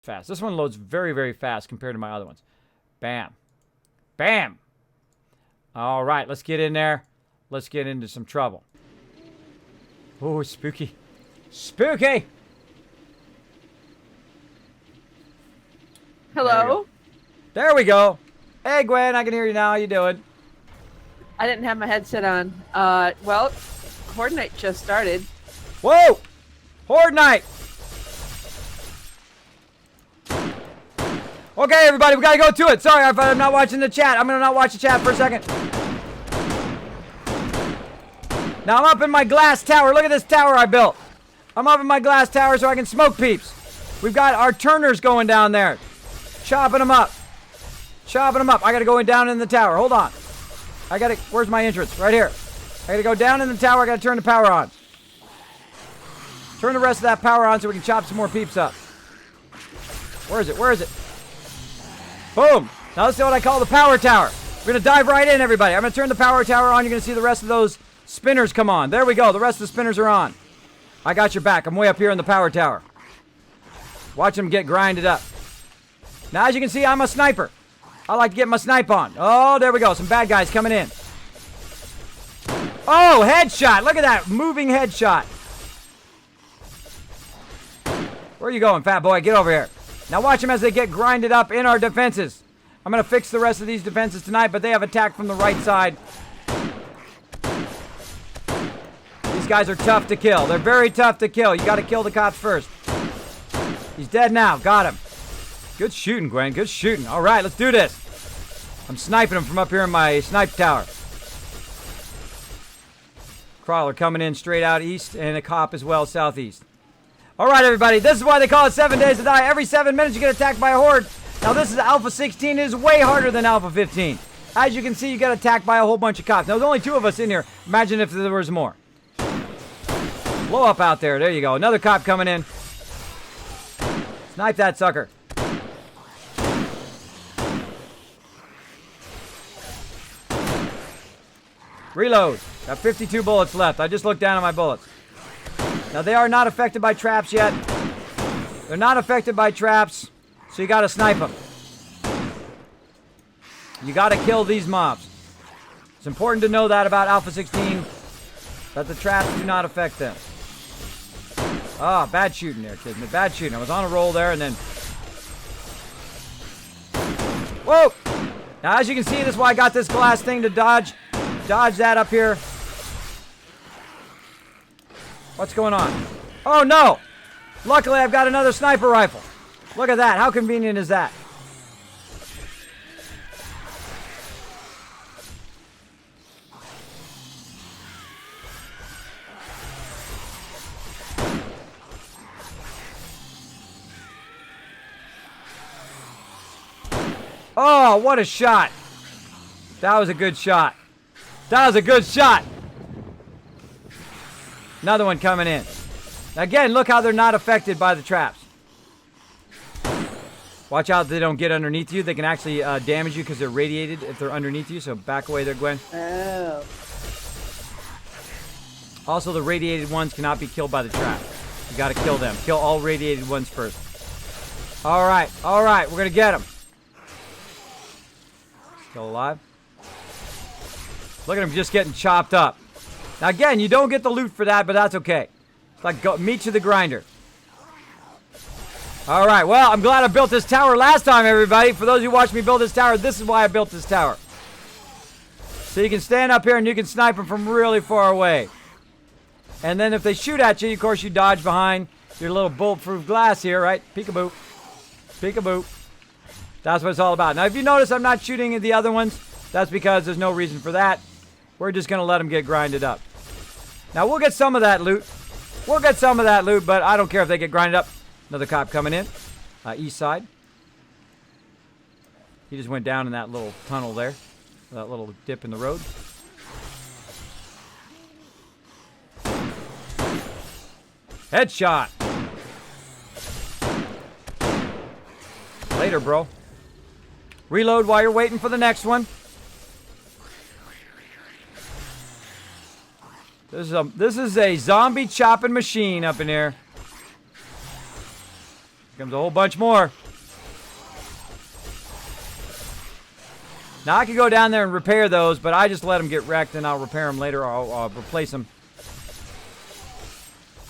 fast. This one loads very, very fast compared to my other ones. Bam. Bam. All right, let's get in there. Let's get into some trouble. Oh, spooky. Spooky! Hello? There we go. Hey, Gwen, I can hear you now. How you doing? I didn't have my headset on. Well, Horde Night just started. Whoa! Horde Night! Okay, everybody, we gotta go to it. Sorry if I'm not watching the chat. I'm gonna not watch the chat for a second. Now I'm up in my glass tower. Look at this tower I built. I'm up in my glass tower so I can smoke peeps. We've got our turners going down there. Chopping them up. Chopping them up. I gotta go down in the tower. Hold on. Where's my entrance? Right here. I gotta go down in the tower. I gotta turn the power on. Turn the rest of that power on so we can chop some more peeps up. Where is it? Where is it? Boom. Now let's see what I call the power tower. We're gonna dive right in, everybody. I'm gonna turn the power tower on. You're gonna see the rest of those spinners come on. There we go. The rest of the spinners are on. I got your back. I'm way up here in the power tower. Watch them get grinded up. Now, as you can see, I'm a sniper. I like to get my snipe on. Oh, there we go. Some bad guys coming in. Oh, headshot. Look at that. Moving headshot. Where are you going, fat boy? Get over here. Now watch them as they get grinded up in our defenses. I'm going to fix the rest of these defenses tonight, but they have attacked from the right side. These guys are tough to kill. They're very tough to kill. You got to kill the cops first. He's dead now. Got him. Good shooting, Gwen. Good shooting. All right, let's do this. I'm sniping him from up here in my snipe tower. Crawler coming in straight out east, and a cop as well southeast. All right, everybody. This is why they call it 7 days to die. Every 7 minutes you get attacked by a horde. Now, this is Alpha 16. It is way harder than Alpha 15. As you can see, you get attacked by a whole bunch of cops. Now, there's only 2 of us in here. Imagine if there was more. Blow up out there. There you go. Another cop coming in. Snipe that sucker. Reload. Got 52 bullets left. I just looked down at my bullets. Now, they are not affected by traps yet. They're not affected by traps, so you got to snipe them. You got to kill these mobs. It's important to know that about Alpha 16, that the traps do not affect them. Ah, bad shooting there, Kismet. Bad shooting. I was on a roll there, and then... Whoa! Now, as you can see, this is why I got this glass thing to dodge. Dodge that up here. What's going on? Oh, no! Luckily, I've got another sniper rifle. Look at that. How convenient is that? Oh, what a shot. That was a good shot. That was a good shot. Another one coming in. Again, look how they're not affected by the traps. Watch out they don't get underneath you. They can actually damage you because they're radiated if they're underneath you. So back away there, Gwen. Oh. Also, the radiated ones cannot be killed by the trap. You got to kill them. Kill all radiated ones first. All right. All right. We're going to get them. Still alive. Look at him just getting chopped up. Now, again, you don't get the loot for that, but that's okay. It's like meat to the grinder. All right, well, I'm glad I built this tower last time, everybody. For those who watched me build this tower, this is why I built this tower. So you can stand up here and you can snipe them from really far away. And then if they shoot at you, of course, you dodge behind your little bulletproof glass here, right? Peekaboo. Peekaboo. That's what it's all about. Now, if you notice I'm not shooting at the other ones, that's because there's no reason for that. We're just going to let them get grinded up. Now, we'll get some of that loot. We'll get some of that loot, but I don't care if they get grinded up. Another cop coming in. East side. He just went down in that little tunnel there. That little dip in the road. Headshot. Later, bro. Reload while you're waiting for the next one. This is a zombie chopping machine up in here. comes a whole bunch more. Now, I could go down there and repair those, but I just let them get wrecked, and I'll repair them later, or I'll replace them.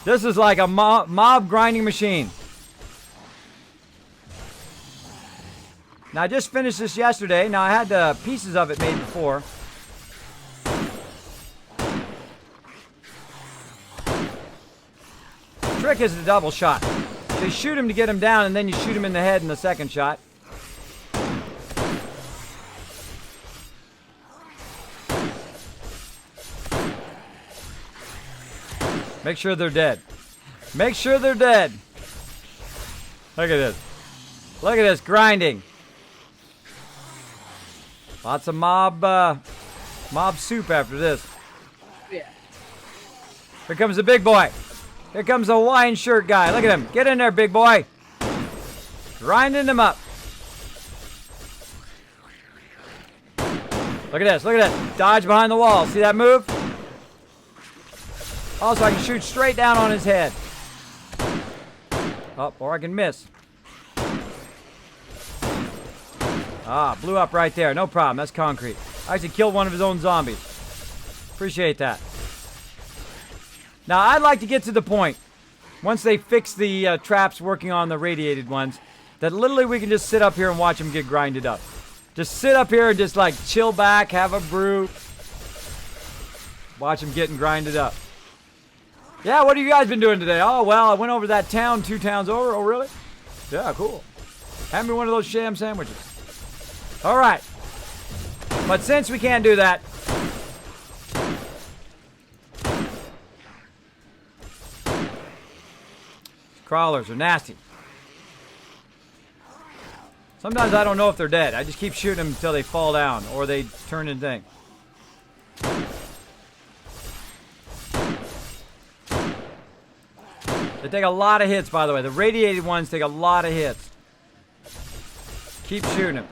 This is like a mob grinding machine. Now, I just finished this yesterday. Now, I had pieces of it made before. The trick is the double shot. So you shoot him to get him down, and then you shoot him in the head in the second shot. Make sure they're dead. Make sure they're dead. Look at this. Look at this grinding. Lots of mob soup after this. Yeah. Here comes the big boy. Here comes the Hawaiian shirt guy. Look at him. Get in there, big boy. Grinding him up. Look at this. Look at that. Dodge behind the wall. See that move? Also, I can shoot straight down on his head. Oh, or I can miss. Ah, blew up right there. No problem. That's concrete. I actually killed one of his own zombies. Appreciate that. Now, I'd like to get to the point, once they fix the traps working on the radiated ones, that literally we can just sit up here and watch them get grinded up. Just sit up here and just like chill back, have a brew. Watch them getting grinded up. Yeah, what have you guys been doing today? Oh, well, I went over that town 2 towns over. Oh, really? Yeah, cool. Have me one of those sham sandwiches. All right. But since we can't do that, crawlers are nasty. Sometimes I don't know if they're dead. I just keep shooting them until they fall down or they turn into things. They take a lot of hits, by the way. The radiated ones take a lot of hits. Keep shooting him.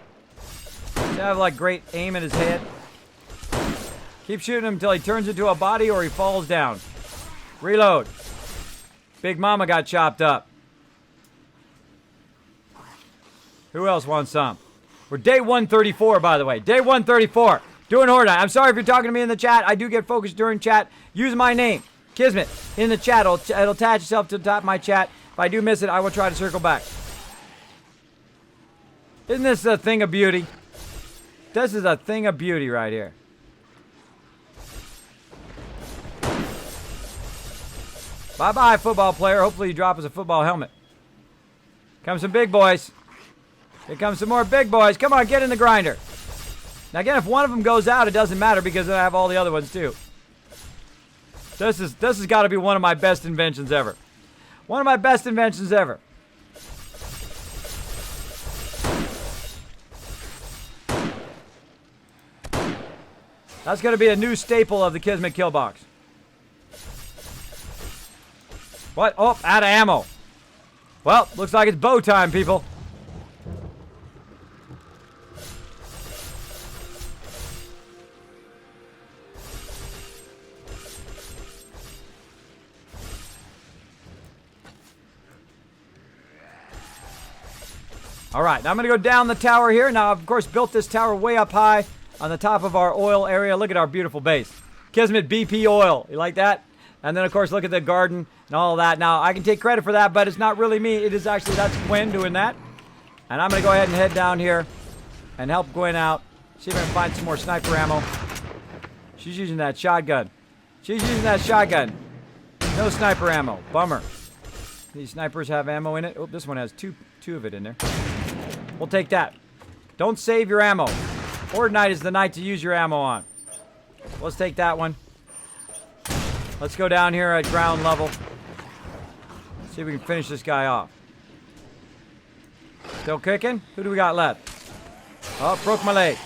Does he have like great aim at his head? Keep shooting him until he turns into a body or he falls down. Reload. Big Mama got chopped up. Who else wants some? We're day 134, by the way. Day 134. Doing Horde Night. I'm sorry if you're talking to me in the chat. I do get focused during chat. Use my name, Kismet, in the chat. It'll attach itself to the top of my chat. If I do miss it, I will try to circle back. Isn't this a thing of beauty? This is a thing of beauty right here. Bye-bye, football player. Hopefully you drop us a football helmet. Come some big boys. Here comes some more big boys. Come on, get in the grinder. Now, again, if one of them goes out, it doesn't matter because I have all the other ones, too. This has got to be one of my best inventions ever. One of my best inventions ever. That's going to be a new staple of the Kismet kill box. What? Oh, out of ammo. Well, looks like it's bow time, people. All right, now I'm going to go down the tower here. Now, I've, of course, built this tower way up high on the top of our oil area. Look at our beautiful base. Kismet BP oil. You like that? And then, of course, look at the garden and all of that. Now, I can take credit for that, but it's not really me. It is actually, that's Gwen doing that. And I'm going to go ahead and head down here and help Gwen out. See if I can find some more sniper ammo. She's using that shotgun. She's using that shotgun. No sniper ammo. Bummer. These snipers have ammo in it. Oh, this one has two of it in there. We'll take that. Don't save your ammo. Horde Night is the night to use your ammo on. Let's take that one. Let's go down here at ground level. See if we can finish this guy off. Still kicking? Who do we got left? Oh, broke my leg.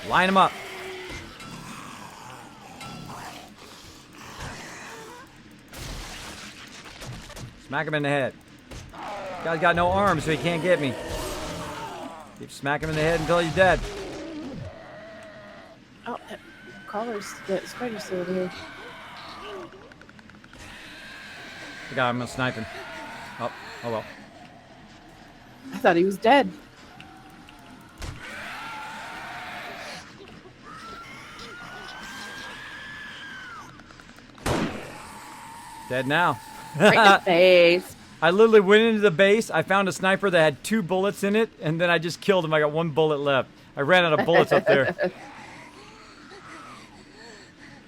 Line him up. Smack him in the head. Guy's got no arms, so he can't get me. Keep smacking him in the head until he's dead. Oh, that spider's still over here. The guy I'm sniping. Oh well. I thought he was dead. Dead now. Right in the face. I literally went into the base. I found a sniper that had 2 bullets in it, and then I just killed him. I got 1 bullet left. I ran out of bullets up there.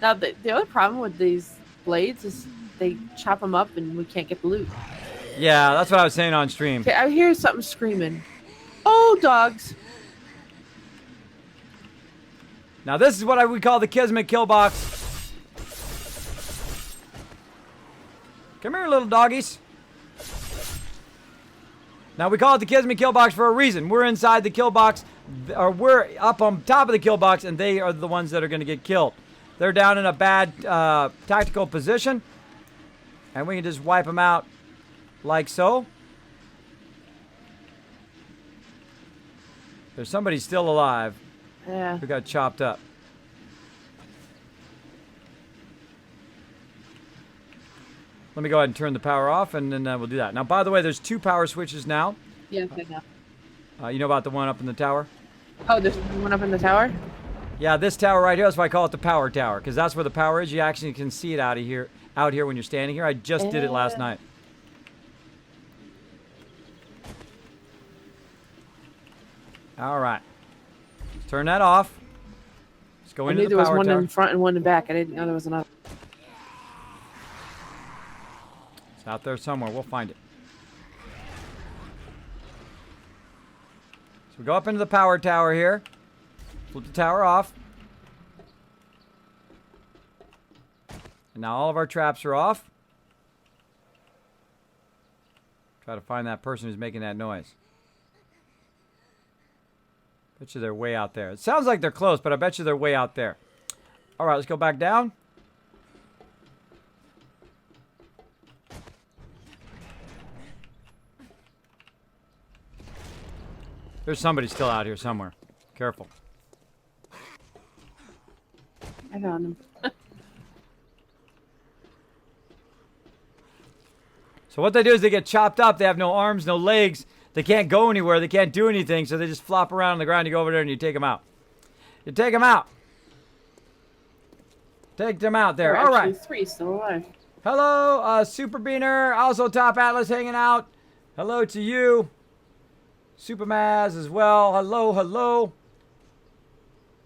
Now, the only problem with these blades is they chop them up and we can't get the loot. Yeah, that's what I was saying on stream. Okay, I hear something screaming. Oh, dogs. Now this is what we call the Kismet kill box. Come here, little doggies. Now we call it the Kismet kill box for a reason. We're inside the kill box, or we're up on top of the kill box, and they are the ones that are going to get killed. They're down in a bad tactical position, and we can just wipe them out like so. There's somebody still alive. Yeah. Who got chopped up. Let me go ahead and turn the power off, and then we'll do that. Now, by the way, there's 2 power switches now. Yes, I know. You know about the one up in the tower? Oh, there's one up in the tower? Yeah, this tower right here, that's why I call it the power tower, because that's where the power is. You actually can see it out here when you're standing here. I just did it last night. All right. Let's turn that off. Let's go into the power tower. I knew there was one in front and one in back. I didn't know there was another. It's out there somewhere. We'll find it. So we go up into the power tower here. Flip the tower off. And now all of our traps are off. Try to find that person who's making that noise. Bet you they're way out there. It sounds like they're close, but I bet you they're way out there. All right, let's go back down. There's somebody still out here somewhere. Careful. I found him. So what they do is they get chopped up. They have no arms, no legs. They can't go anywhere. They can't do anything. So they just flop around on the ground. You go over there and you take them out. You take them out. Take them out there. All right. 3 still alive. Hello, Super Beaner. Also Top Atlas hanging out. Hello to you. Super Maz as well. Hello, hello.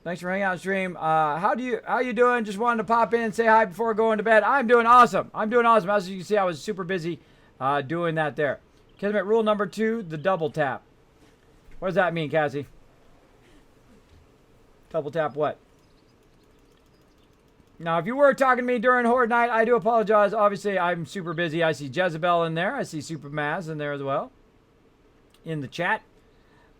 Thanks for hanging out on stream. How you doing? Just wanted to pop in and say hi before going to bed. I'm doing awesome. I'm doing awesome. As you can see, I was super busy doing that there. Kismet rule number 2, the double tap. What does that mean, Cassie? Double tap what? Now, if you were talking to me during Horde Night, I do apologize. Obviously, I'm super busy. I see Jezebel in there. I see Super Maz in there as well. In the chat.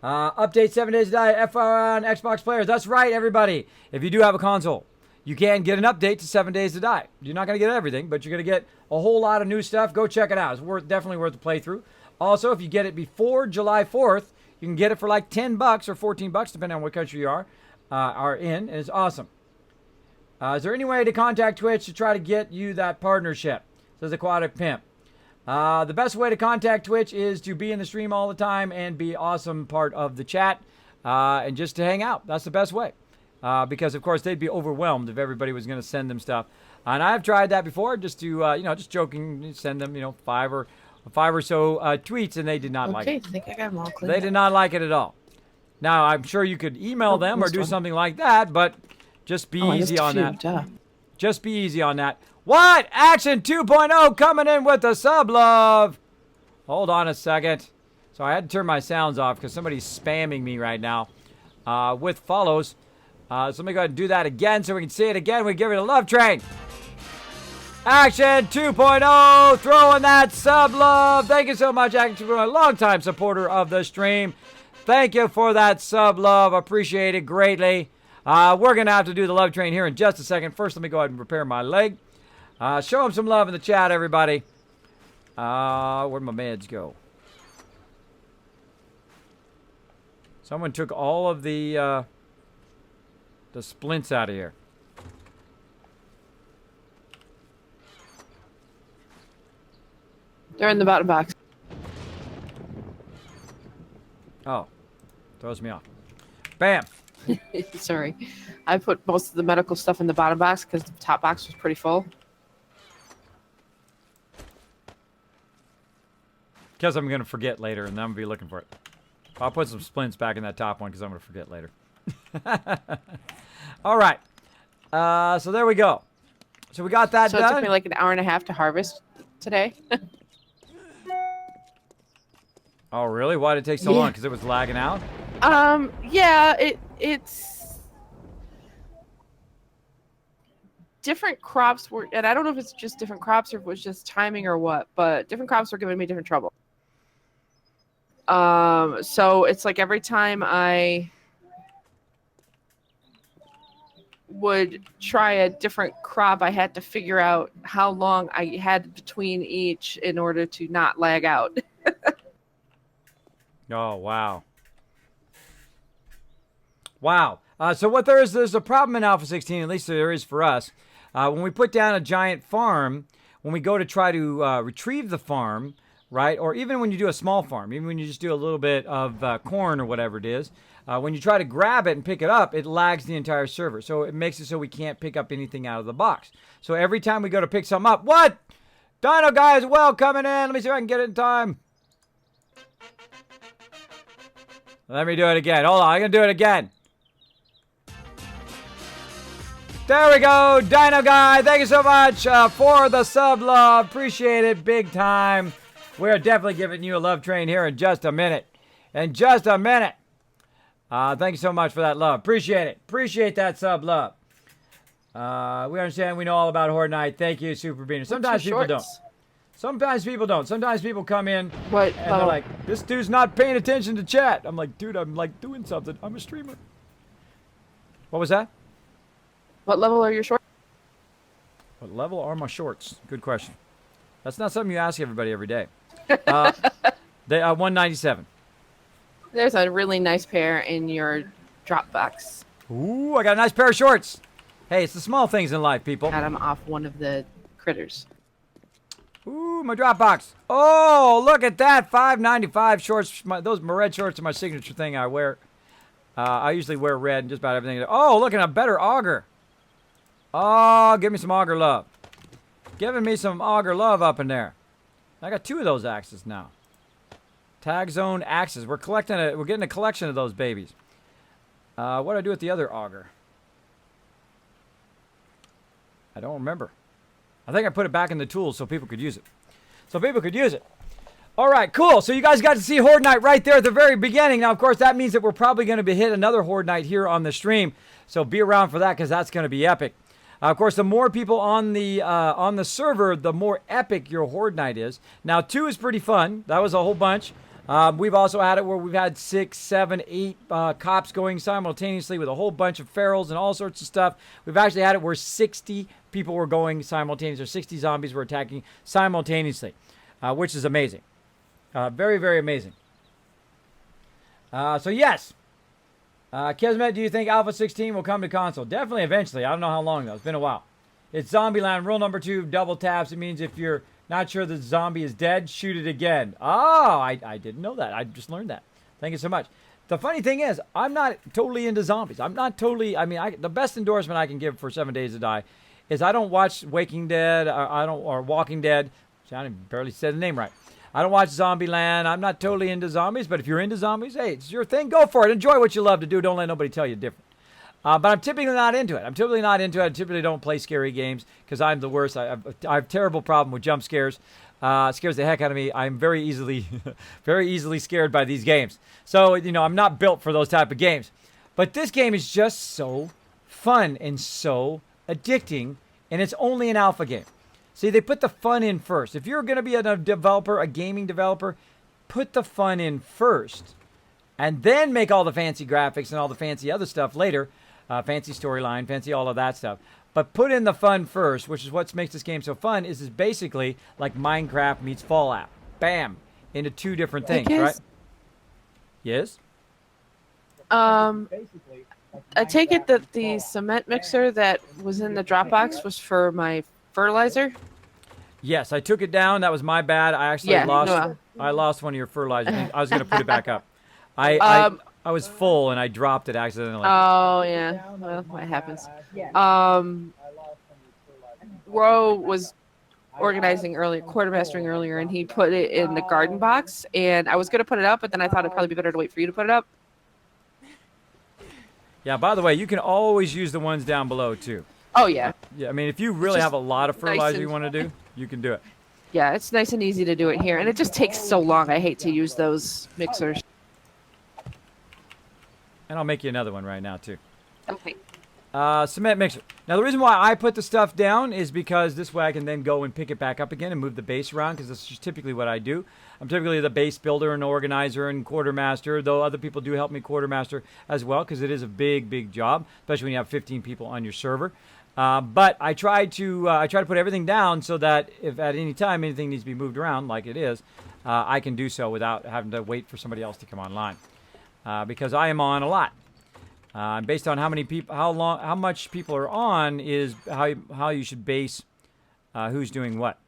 Update 7 days to die. FR on Xbox players. That's right, everybody. If you do have a console, you can get an update to 7 days to die. You're not going to get everything, but you're going to get a whole lot of new stuff. Go check it out. It's definitely worth the playthrough. Also, if you get it before July 4th, you can get it for like $10 or $14, depending on what country you are in, and it's awesome. Is there any way to contact Twitch to try to get you that partnership? Says Aquatic Pimp. The best way to contact Twitch is to be in the stream all the time and be awesome part of the chat and just to hang out. That's the best way. Because, of course, they'd be overwhelmed if everybody was going to send them stuff. And I've tried that before just to, just joking, send them, 5 or so tweets, and they did not like it. Okay, I think I got them all cleared. They did not like it at all. Now, I'm sure you could email them or do something like that, but just be easy on that. Just be easy on that. What? Action 2.0 coming in with the sub love. Hold on a second. So I had to turn my sounds off because somebody's spamming me right now with follows. So let me go ahead and do that again so we can see it again. We give it a love train. Action 2.0, throwing that sub love. Thank you so much, Action 2.0, a longtime supporter of the stream. Thank you for that sub love. Appreciate it greatly. We're going to have to do the love train here in just a second. First, let me go ahead and repair my leg. Show them some love in the chat, everybody. Where'd my meds go? Someone took all of the splints out of here. They're in the bottom box. Oh, throws me off. Bam. Sorry. I put most of the medical stuff in the bottom box because the top box was pretty full. Because I'm going to forget later, and then I'm going to be looking for it. I'll put some splints back in that top one because I'm going to forget later. All right. So there we go. So we got that So it done. took me like an hour and a half to harvest today. Oh, really? Why did it take so long? Because it was lagging out? Yeah, it's different crops were, and I don't know if it's just different crops or if it was just timing or what, but different crops were giving me different trouble. So it's like every time I would try a different crop, I had to figure out how long I had between each in order to not lag out. Oh, wow. Wow. So what there's a problem in Alpha 16, at least there is for us. When we put down a giant farm, when we go to try to retrieve the farm, right, or even when you do a small farm, even when you just do a little bit of corn or whatever it is, when you try to grab it and pick it up, it lags the entire server. So it makes it so we can't pick up anything out of the box. So every time we go to pick something up, what? Dino guy is well coming in. Let me see if I can get it in time. Let me do it again. Hold on, I'm going to do it again. There we go, Dino Guy. Thank you so much for the sub love. Appreciate it big time. We're definitely giving you a love train here in just a minute. In just a minute. Thank you so much for that love. Appreciate it. Appreciate that sub love. We understand. We know all about Horde Night. Thank you, Super Beaner. Sometimes people don't. Sometimes people don't. Sometimes people come in and they're like, this dude's not paying attention to chat. I'm like, dude, I'm like doing something. I'm a streamer. What was that? What level are your shorts? What level are my shorts? Good question. That's not something you ask everybody every day. They are 197. There's a really nice pair in your drop box. Ooh, I got a nice pair of shorts. Hey, it's the small things in life, people. Got them off one of the critters. Ooh, my drop box. Oh, look at that. $5.95 shorts. Those red shorts are my signature thing I wear. I usually wear red and just about everything. Oh, look at a better auger. Oh, give me some auger love. Giving me some auger love up in there. I got 2 of those axes now. Tag zone axes. We're getting a collection of those babies. What do I do with the other auger? I don't remember. I think I put it back in the tools so people could use it. All right, cool. So you guys got to see Horde Night right there at the very beginning. Now, of course, that means that we're probably going to hit another Horde Night here on the stream. So be around for that because that's going to be epic. Of course, the more people on the server, the more epic your Horde Night is. Now, 2 is pretty fun. That was a whole bunch. We've also had it where we've had 6, 7, 8 cops going simultaneously with a whole bunch of ferals and all sorts of stuff. We've actually had it where 60 people were going simultaneously, or 60 zombies were attacking simultaneously, which is amazing. Very, very amazing. So yes. Kismet, do you think Alpha 16 will come to console? Definitely eventually. I don't know how long though. It's been a while. It's Zombieland. Rule number 2, double taps. It means if you're not sure the zombie is dead, shoot it again. Oh, I didn't know that. I just learned that. Thank you so much. The funny thing is, I'm not totally into zombies. I'm not totally, the best endorsement I can give for 7 Days to Die is I don't watch Waking Dead, or Walking Dead. I barely said the name right. I don't watch Zombieland. I'm not totally into zombies, but if you're into zombies, hey, it's your thing. Go for it. Enjoy what you love to do. Don't let nobody tell you different. But I'm typically not into it. I typically don't play scary games because I'm the worst. I have a terrible problem with jump scares. It scares the heck out of me. I'm very easily, very easily scared by these games. So, I'm not built for those type of games. But this game is just so fun and so addicting, and it's only an alpha game. See, they put the fun in first. If you're going to be a developer, a gaming developer, put the fun in first. And then make all the fancy graphics and all the fancy other stuff later. Fancy storyline, fancy all of that stuff. But put in the fun first, which is what makes this game so fun, is basically like Minecraft meets Fallout. Bam! Into 2 different things, right? Yes? I take it that the cement mixer that was in the Dropbox was for my fertilizer? Yes, I took it down. That was my bad. I actually Yeah, lost. no. I lost one of your fertilizers. I was going to put it back up. I, Um, I was full and I dropped it accidentally. Oh yeah, well, what happens? Um, Ro was organizing earlier, quartermastering earlier, and he put it in the garden box. And I was gonna put it up, but then I thought it'd probably be better to wait for you to put it up. Yeah. By the way, you can always use the ones down below too. Oh yeah, Yeah. I mean, if you really just have a lot of nice fertilizer and- you want to do, you can do it. yeah, it's nice and easy to do it here, and it just takes so long. I hate to use those mixers. And I'll make you another one right now too. Okay. Cement mixer. Now the reason why I put the stuff down is because this way I can then go and pick it back up again and move the base around, because this is typically what I do. I'm typically the base builder and organizer and quartermaster, though other people do help me quartermaster as well, because it is a big job, especially when you have 15 people on your server. But I try to put everything down so that if at any time anything needs to be moved around, like it is, I can do so without having to wait for somebody else to come online, because I am on a lot. Based on how many people, how much people are on is how you should base who's doing what.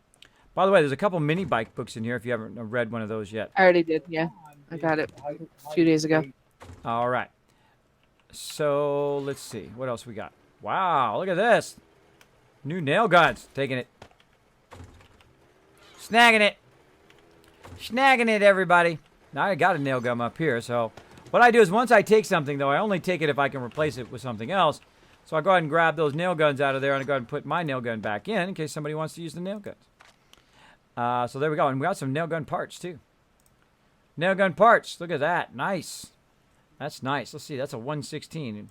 By the way, there's a couple mini bike books in here if you haven't read one of those yet. I already did. Yeah, I got it a few days ago. All right. So let's see what else we got. Wow, look at this. New nail guns. Taking it. Snagging it. Snagging it, everybody. Now I got a nail gun up here, so what I do is once I take something, though, I only take it if I can replace it with something else. So I go ahead and grab those nail guns out of there, and I go ahead and put my nail gun back in case somebody wants to use the nail guns. So there we go. And we got some nail gun parts, too. Nail gun parts. Look at that. Nice. That's nice. Let's see. That's a 116.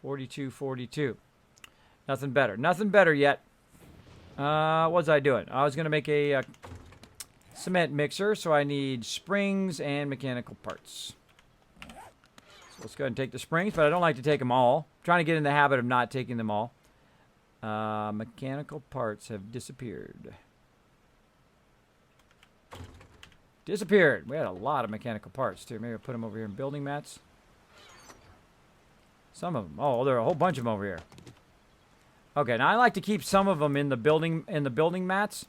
42. Nothing better. Nothing better yet. What was I doing? I was going to make a cement mixer, so I need springs and mechanical parts. So let's go ahead and take the springs, but I don't like to take them all. I'm trying to get in the habit of not taking them all. Mechanical parts have disappeared. Disappeared. We had a lot of mechanical parts, too. Maybe I'll put them over here in building mats. Some of them. Oh, there are a whole bunch of them over here. Okay, now I like to keep some of them in the building mats,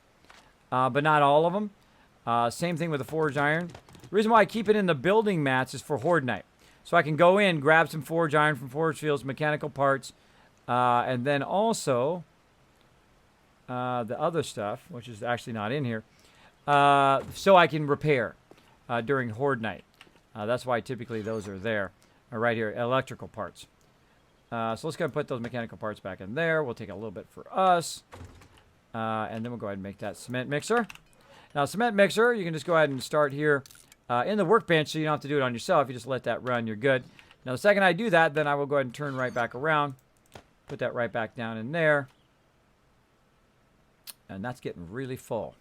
but not all of them. Same thing with the forged iron. The reason why I keep it in the building mats is for Horde Night. So I can go in, grab some forged iron from forge fields, mechanical parts, and then also the other stuff, which is actually not in here, so I can repair during Horde Night. That's why typically those are there. Right here, electrical parts. So let's go ahead and put those mechanical parts back in there. We'll take a little bit for us. And then we'll go ahead and make that cement mixer. Now, cement mixer, you can just go ahead and start here in the workbench, so you don't have to do it on yourself. You just let that run, you're good. Now, the second I do that, then I will go ahead and turn right back around. Put that right back down in there. And that's getting really full.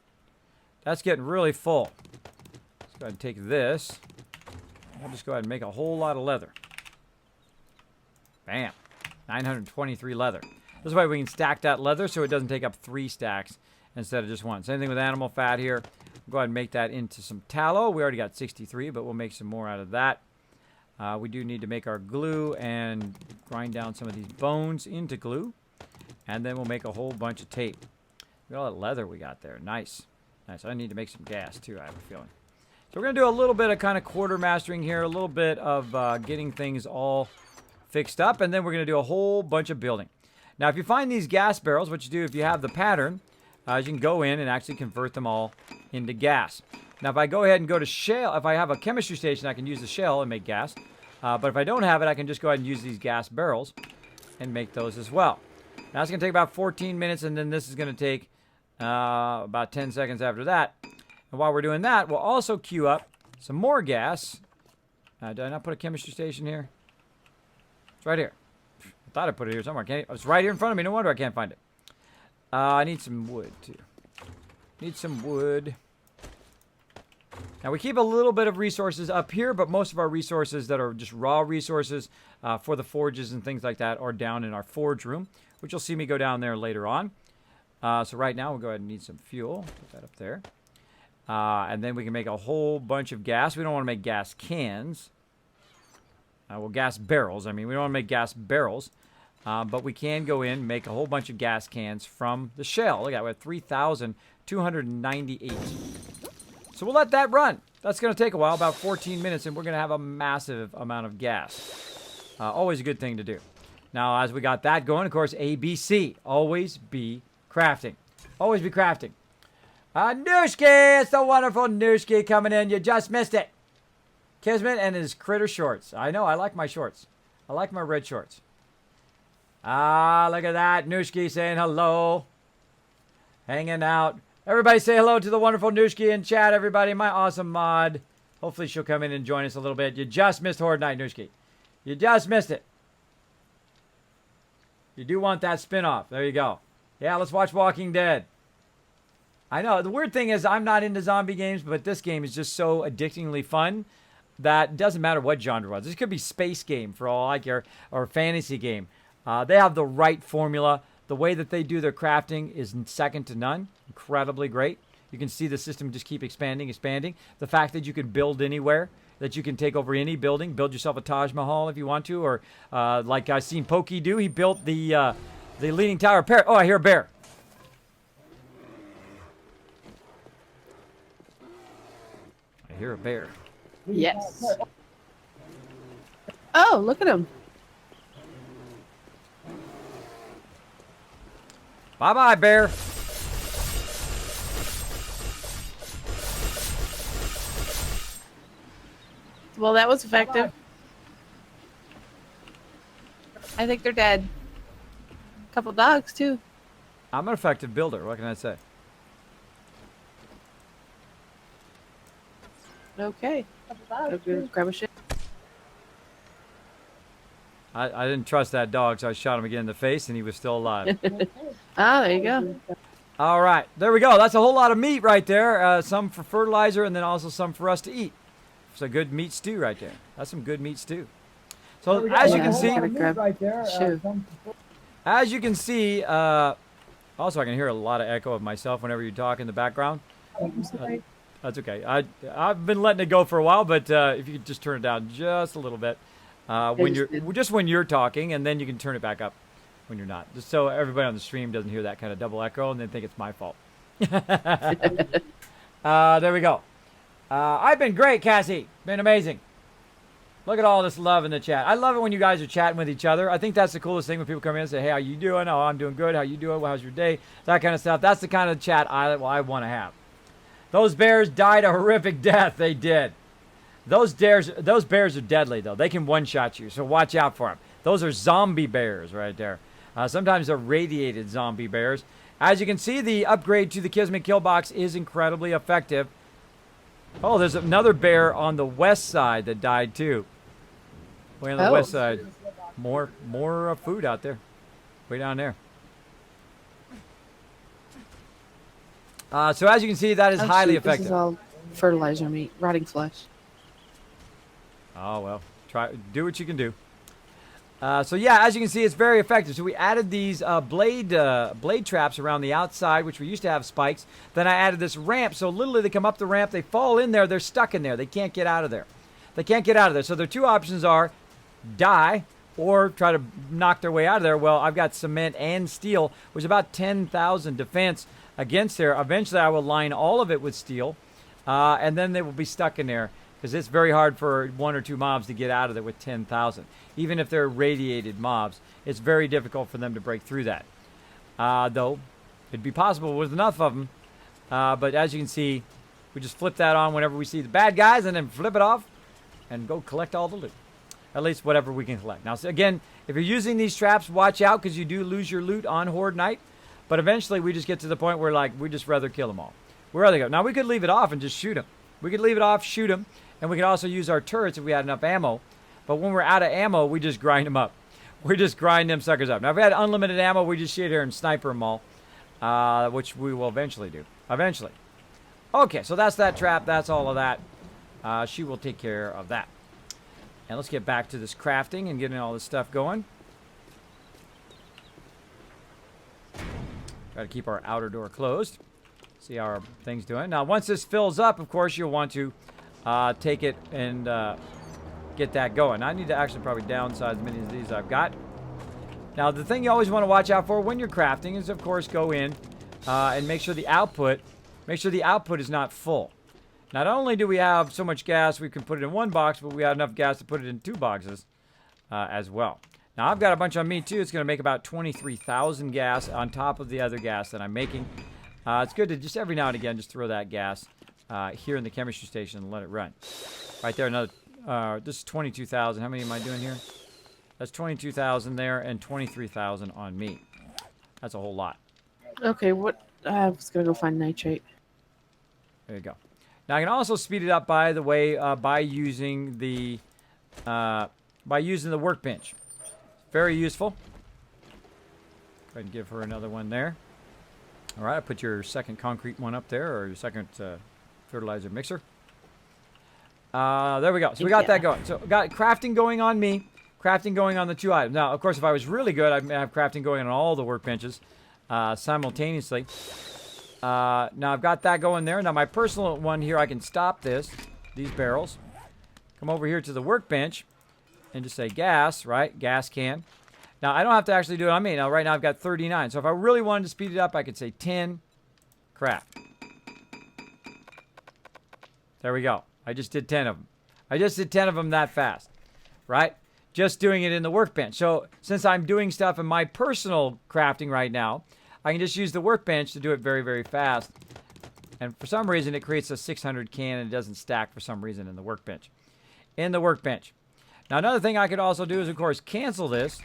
That's getting really full. Let's go ahead and take this. I'll just go ahead and make a whole lot of leather. Bam. 923 leather. This way we can stack that leather so it doesn't take up 3 stacks instead of just 1. Same thing with animal fat here. Go ahead and make that into some tallow. We already got 63, but we'll make some more out of that. We do need to make our glue and grind down some of these bones into glue. And then we'll make a whole bunch of tape. Look at all that leather we got there. Nice. Nice. I need to make some gas too, I have a feeling. So we're going to do a little bit of kind of quartermastering here, a little bit of getting things all fixed up, and then we're going to do a whole bunch of building. Now, if you find these gas barrels, what you do if you have the pattern, you can go in and actually convert them all into gas. Now, if I go ahead and go to shell, if I have a chemistry station, I can use the shell and make gas. But if I don't have it, I can just go ahead and use these gas barrels and make those as well. Now, it's going to take about 14 minutes, and then this is going to take about 10 seconds after that. And while we're doing that, we'll also queue up some more gas. Did I not put a chemistry station here? It's right here. I thought I put it here somewhere. It's right here in front of me. No wonder I can't find it. I need some wood, too. Need some wood. Now, we keep a little bit of resources up here, but most of our resources that are just raw resources for the forges and things like that are down in our forge room, which you'll see me go down there later on. So right now, we'll go ahead and need some fuel. Put that up there. And then we can make a whole bunch of gas. We don't want to make gas cans. Well, gas barrels. I mean, we don't want to make gas barrels. But we can go in and make a whole bunch of gas cans from the shell. Look at that, we have 3,298. So we'll let that run. That's going to take a while, about 14 minutes, and we're going to have a massive amount of gas. Always a good thing to do. Now, as we got that going, of course, ABC. Always be crafting. Always be crafting. Nooshki! It's the wonderful Nooshki coming in. You just missed it. Kismet and his critter shorts. I know, I like my shorts. I like my red shorts. Look at that. Nooshki saying hello. Hanging out. Everybody say hello to the wonderful Nooshki in chat, everybody. My awesome mod. Hopefully she'll come in and join us a little bit. You just missed Horde Night, Nooshki. You just missed it. You do want that spin-off. There you go. Yeah, let's watch Walking Dead. I know. The weird thing is I'm not into zombie games, but this game is just so addictingly fun that it doesn't matter what genre it was. This could be space game for all I care, or fantasy game. They have the right formula. The way that they do their crafting is second to none. Incredibly great. You can see the system just keep expanding. The fact that you can build anywhere, that you can take over any building, build yourself a Taj Mahal if you want to, or like I've seen Pokey do, he built the Leaning Tower of Paris. Oh, I hear a bear. I hear a bear. Yes. Oh, look at him. Bye-bye, bear. Well, that was effective. I think they're dead. Couple dogs, too. I'm an effective builder. What can I say? Okay. Grab a shit. I didn't trust that dog, so I shot him again in the face, and he was still alive. Ah, there you go. All right. There we go. That's a whole lot of meat right there. Some for fertilizer, and then also some for us to eat. It's a good meat stew right there. That's some good meat stew. So as you can see, also I can hear a lot of echo of myself whenever you talk in the background. That's okay. I've been letting it go for a while, but if you could just turn it down just a little bit when you're talking, and then you can turn it back up when you're not, just so everybody on the stream doesn't hear that kind of double echo and then think it's my fault. There we go. I've been great, Cassie. Been amazing. Look at all this love in the chat. I love it when you guys are chatting with each other. I think that's the coolest thing when people come in and say, hey, how you doing? Oh, I'm doing good. How you doing? Well, how's your day? That kind of stuff. That's the kind of chat I want to have. Those bears died a horrific death. They did. Those bears are deadly, though. They can one-shot you, so watch out for them. Those are zombie bears right there. Sometimes they're radiated zombie bears. As you can see, the upgrade to the Kismet kill box is incredibly effective. Oh, there's another bear on the west side that died, too. Way on the west side. More food out there. Way down there. So as you can see, that is highly effective. This is all fertilizer meat, rotting flesh. Oh, well. Do what you can do. So yeah, as you can see, it's very effective. So we added these blade traps around the outside, which we used to have spikes. Then I added this ramp. So literally they come up the ramp, they fall in there, they're stuck in there. They can't get out of there. So their two options are die or try to knock their way out of there. Well, I've got cement and steel, which is about 10,000 defense against there. Eventually I will line all of it with steel, and then they will be stuck in there. Because it's very hard for one or two mobs to get out of there with 10,000. Even if they're radiated mobs, it's very difficult for them to break through that. Though, it'd be possible with enough of them. But as you can see, we just flip that on whenever we see the bad guys and then flip it off and go collect all the loot. At least whatever we can collect. Now, so again, if you're using these traps, watch out because you do lose your loot on Horde Night. But eventually we just get to the point where like we just rather kill them all. We'd rather go. Now, we could leave it off and just shoot them. We could leave it off, shoot them. And we can also use our turrets if we had enough ammo. But when we're out of ammo, we just grind them up. We just grind them suckers up. Now, if we had unlimited ammo, we just sit here and sniper them all. Which we will eventually do. Eventually. Okay, so that's that trap. That's all of that. She will take care of that. And let's get back to this crafting and getting all this stuff going. Try to keep our outer door closed. See how our thing's doing. Now, once this fills up, of course, you'll want to take it and get that going. I need to actually probably downsize as many of these I've got. Now, the thing you always want to watch out for when you're crafting is, of course, go in and make sure the output is not full. Not only do we have so much gas we can put it in one box, but we have enough gas to put it in 2 boxes as well. Now, I've got a bunch on me, too. It's going to make about 23,000 gas on top of the other gas that I'm making. It's good to just every now and again just throw that gas here in the chemistry station and let it run. Right there, another, this is 22,000. How many am I doing here? That's 22,000 there and 23,000 on me. That's a whole lot. Okay, what? I was going to go find nitrate. There you go. Now, I can also speed it up, by the way, by using the workbench. Very useful. Go ahead and give her another one there. All right, put your second concrete one up there, or your second fertilizer mixer. There we go. So we got that going. So we got crafting going on me, crafting going on the 2 items. Now, of course, if I was really good, I'd have crafting going on all the workbenches simultaneously. Now, I've got that going there. Now, my personal one here, I can stop these barrels, come over here to the workbench, and just say gas, right? Gas can. Now, I don't have to actually do it on me. Now, right now, I've got 39. So if I really wanted to speed it up, I could say 10 craft. There we go. I just did 10 of them. I just did 10 of them that fast, right? Just doing it in the workbench. So since I'm doing stuff in my personal crafting right now, I can just use the workbench to do it very, very fast. And for some reason, it creates a 600 can and it doesn't stack for some reason in the workbench. Now, another thing I could also do is, of course, cancel this.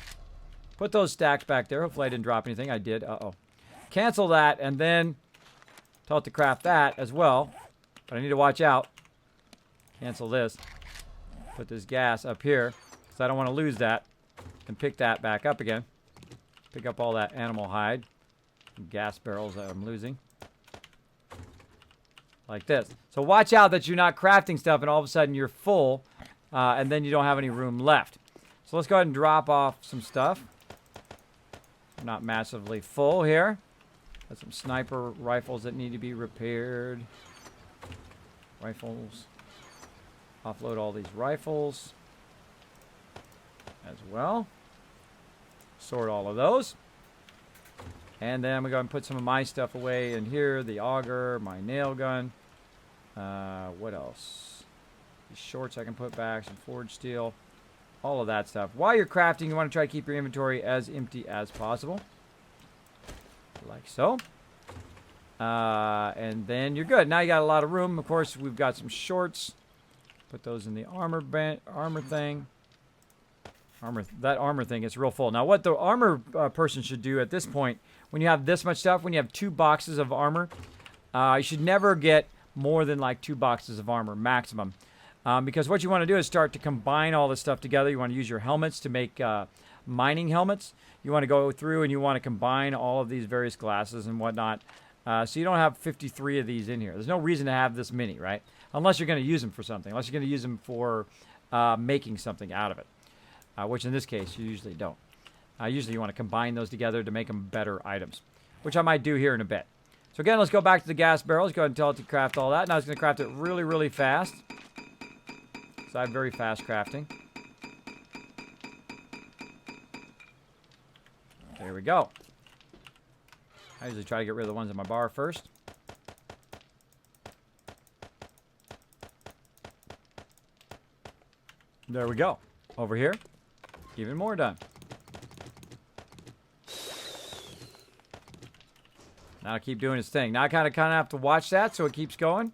Put those stacks back there. Hopefully I didn't drop anything. I did. Uh-oh. Cancel that, and then tell it to craft that as well. But I need to watch out. Cancel this. Put this gas up here, because I don't want to lose that. And pick that back up again. Pick up all that animal hide. And gas barrels that I'm losing. Like this. So watch out that you're not crafting stuff, and all of a sudden you're full. And then you don't have any room left. So let's go ahead and drop off some stuff. I'm not massively full here. Got some sniper rifles that need to be repaired. Rifles. Offload all these rifles as well. Sort all of those. And then we go and put some of my stuff away in here. The auger, my nail gun. What else? These shorts I can put back, some forged steel, all of that stuff. While you're crafting, you want to try to keep your inventory as empty as possible. Like so. And then you're good. Now you got a lot of room. Of course, we've got some shorts. Put those in the armor thing. That armor thing is real full. Now, what the armor person should do at this point, when you have this much stuff, when you have 2 boxes of armor, you should never get more than like 2 boxes of armor maximum. Because what you want to do is start to combine all this stuff together. You want to use your helmets to make mining helmets. You want to go through and you want to combine all of these various glasses and whatnot. So you don't have 53 of these in here. There's no reason to have this many, right? Unless you're going to use them for something. Unless you're going to use them for making something out of it. Which in this case, you usually don't. Usually you want to combine those together to make them better items. Which I might do here in a bit. So again, let's go back to the gas barrels. Go ahead and tell it to craft all that. Now it's going to craft it really, really fast. So I have very fast crafting. There we go. I usually try to get rid of the ones in my bar first. There we go. Over here, even more done. Now I keep doing its thing. Now I kind of have to watch that so it keeps going.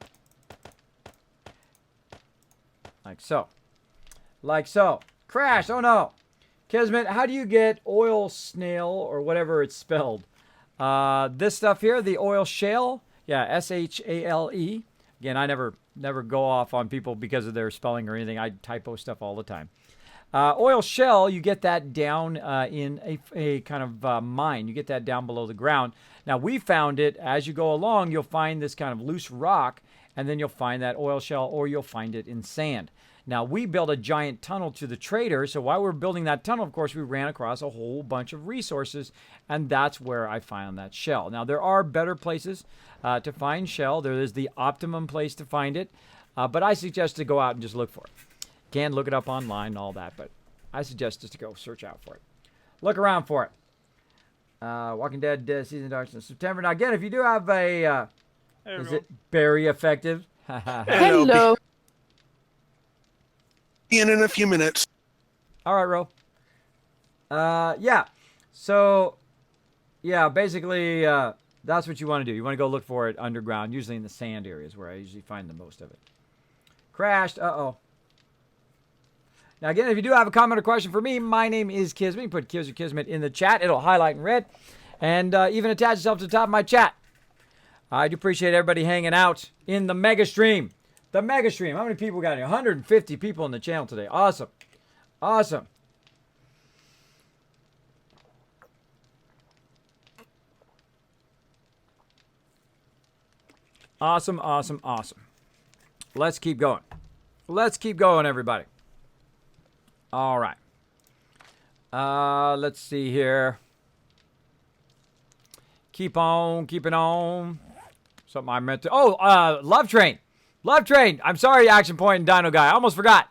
Like so. Like so. Crash! Oh no! Kismet, how do you get oil snail or whatever it's spelled? This stuff here, the oil shale. Yeah, S-H-A-L-E. Again, I never go off on people because of their spelling or anything. I typo stuff all the time. Oil shell, you get that down in a kind of mine. You get that down below the ground. Now, we found it as you go along. You'll find this kind of loose rock, and then you'll find that oil shell, or you'll find it in sand. Now, we built a giant tunnel to the trader, so while we were building that tunnel, of course, we ran across a whole bunch of resources, and that's where I found that shell. Now, there are better places to find shell. There is the optimum place to find it, but I suggest to go out and just look for it. Can look it up online and all that, but I suggest just to go search out for it. Look around for it. Walking Dead Season of Darkness September. Now again, if you do have a, is it very effective? Hello. In a few minutes. All right, Ro. Yeah. So, yeah, basically, that's what you want to do. You want to go look for it underground, usually in the sand areas where I usually find the most of it. Crashed. Uh-oh. Now, again, if you do have a comment or question for me, my name is Kismet. You put Kiz or Kismet in the chat. It'll highlight in red. And even attach itself to the top of my chat. I do appreciate everybody hanging out in the mega stream. The mega stream. How many people got here? 150 people on the channel today. Awesome. Awesome. Awesome, awesome, awesome. Let's keep going. Let's keep going, everybody. All right. Let's see here. Keep on, keeping on. Something I meant to... Oh, Love Train. Love Train. I'm sorry, Action Point and Dino Guy. I almost forgot.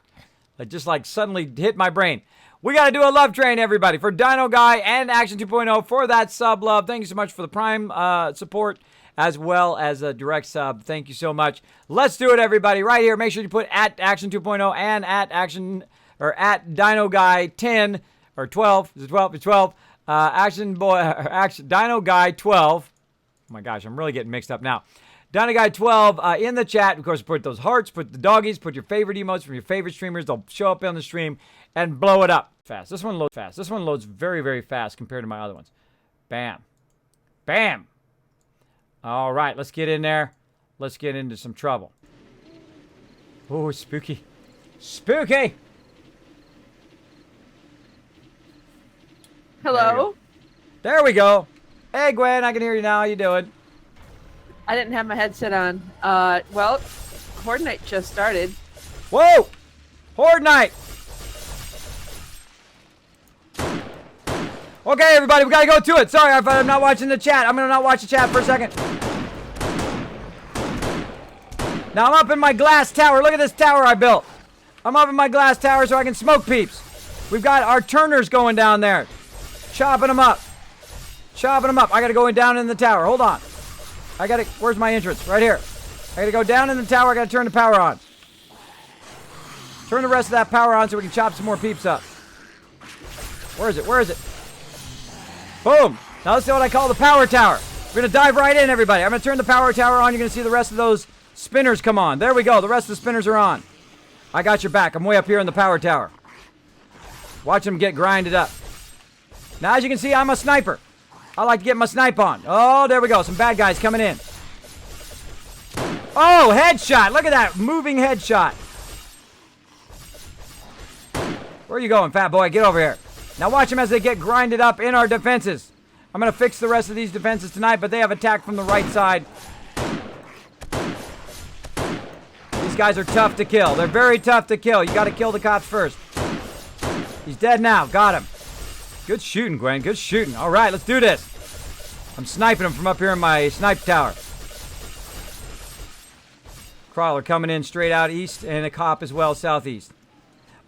It just like suddenly hit my brain. We got to do a Love Train, everybody, for Dino Guy and Action 2.0 for that sub love. Thank you so much for the Prime support as well as a direct sub. Thank you so much. Let's do it, everybody, right here. Make sure you put at Action 2.0 and at Action or at Dino Guy 10 or 12. Is it 12? It's 12. Action Dino Guy 12. Oh my gosh, I'm really getting mixed up now. Dino Guy 12 in the chat. Of course, put those hearts, put the doggies, put your favorite emotes from your favorite streamers. They'll show up on the stream and blow it up fast. This one loads fast. This one loads very, very fast compared to my other ones. Bam. Bam. All right, let's get in there. Let's get into some trouble. Oh, spooky. Spooky. Hello. There we go. Hey, Gwen, I can hear you now. How you doing? I didn't have my headset on. Well, Horde Night just started. Whoa! Horde Night! Okay, everybody, we gotta go to it. Sorry if I'm not watching the chat. I'm gonna not watch the chat for a second. Now I'm up in my glass tower. Look at this tower I built. I'm up in my glass tower so I can smoke peeps. We've got our turners going down there. Chopping them up. Chopping them up. I gotta go down in the tower. Hold on. I gotta, where's my entrance? Right here. I gotta go down in the tower. I gotta turn the power on. Turn the rest of that power on so we can chop some more peeps up. Where is it? Where is it? Boom. Now let's see what I call the power tower. We're gonna dive right in, everybody. I'm gonna turn the power tower on. You're gonna see the rest of those spinners come on. There we go. The rest of the spinners are on. I got your back. I'm way up here in the power tower. Watch them get grinded up. Now, as you can see, I'm a sniper. I like to get my snipe on. Oh, there we go. Some bad guys coming in. Oh, headshot. Look at that. Moving headshot. Where are you going, fat boy? Get over here. Now watch them as they get grinded up in our defenses. I'm going to fix the rest of these defenses tonight, but they have attacked from the right side. These guys are tough to kill. They're very tough to kill. You got to kill the cops first. He's dead now. Got him. Good shooting, Gwen. Good shooting. All right, let's do this. I'm sniping him from up here in my snipe tower. Crawler coming in straight out east, and a cop as well southeast.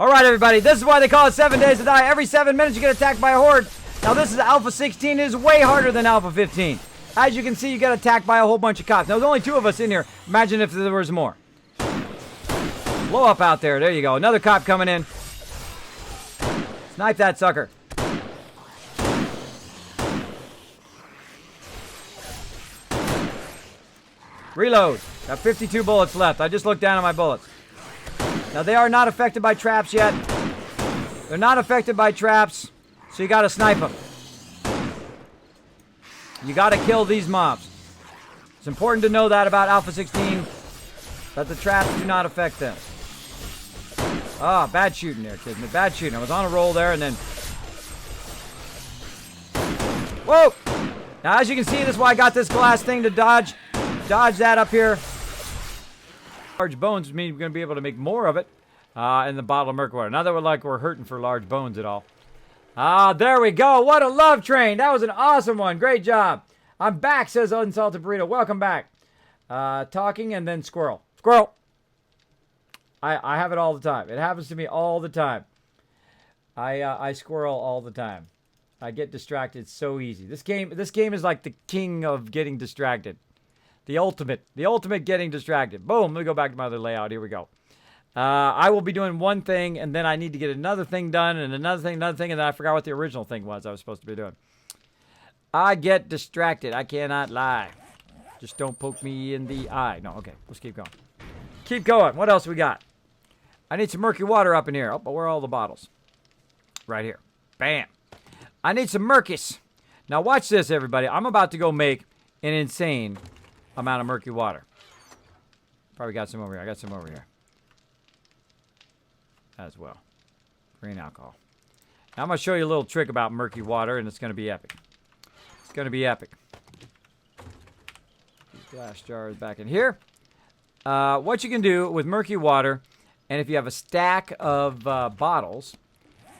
All right, everybody. This is why they call it 7 days to die. Every 7 minutes you get attacked by a horde. Now, this is Alpha 16. It is way harder than Alpha 15. As you can see, you get attacked by a whole bunch of cops. Now, there's only 2 of us in here. Imagine if there was more. Blow up out there. There you go. Another cop coming in. Snipe that sucker. Reload. Got 52 bullets left. I just looked down at my bullets. Now, they are not affected by traps yet. They're not affected by traps, so you got to snipe them. You got to kill these mobs. It's important to know that about Alpha 16, that the traps do not affect them. Ah, bad shooting there, Kismet. Bad shooting. I was on a roll there, and then... Whoa! Now, as you can see, this is why I got this glass thing to dodge that up here. Large bones mean we're going to be able to make more of it in the bottle of Merkwater. Not that we're hurting for large bones at all. There we go. What a love train. That was an awesome one. Great job. I'm back, says Unsalted Burrito. Welcome back. Talking and then squirrel. Squirrel. I have it all the time. It happens to me all the time. I squirrel all the time. I get distracted so easy. This game is like the king of getting distracted. The ultimate getting distracted. Boom, let me go back to my other layout. Here we go. I will be doing one thing, and then I need to get another thing done, and another thing, and then I forgot what the original thing was I was supposed to be doing. I get distracted. I cannot lie. Just don't poke me in the eye. No, okay, let's keep going. Keep going. What else we got? I need some murky water up in here. Oh, but where are all the bottles? Right here. Bam. I need some murkies. Now watch this, everybody. I'm about to go make an insane amount of murky water. Probably got some over here. I got some over here. As well. Green alcohol. Now I'm going to show you a little trick about murky water, and it's going to be epic. It's going to be epic. These glass jars back in here. What you can do with murky water, and if you have a stack of bottles,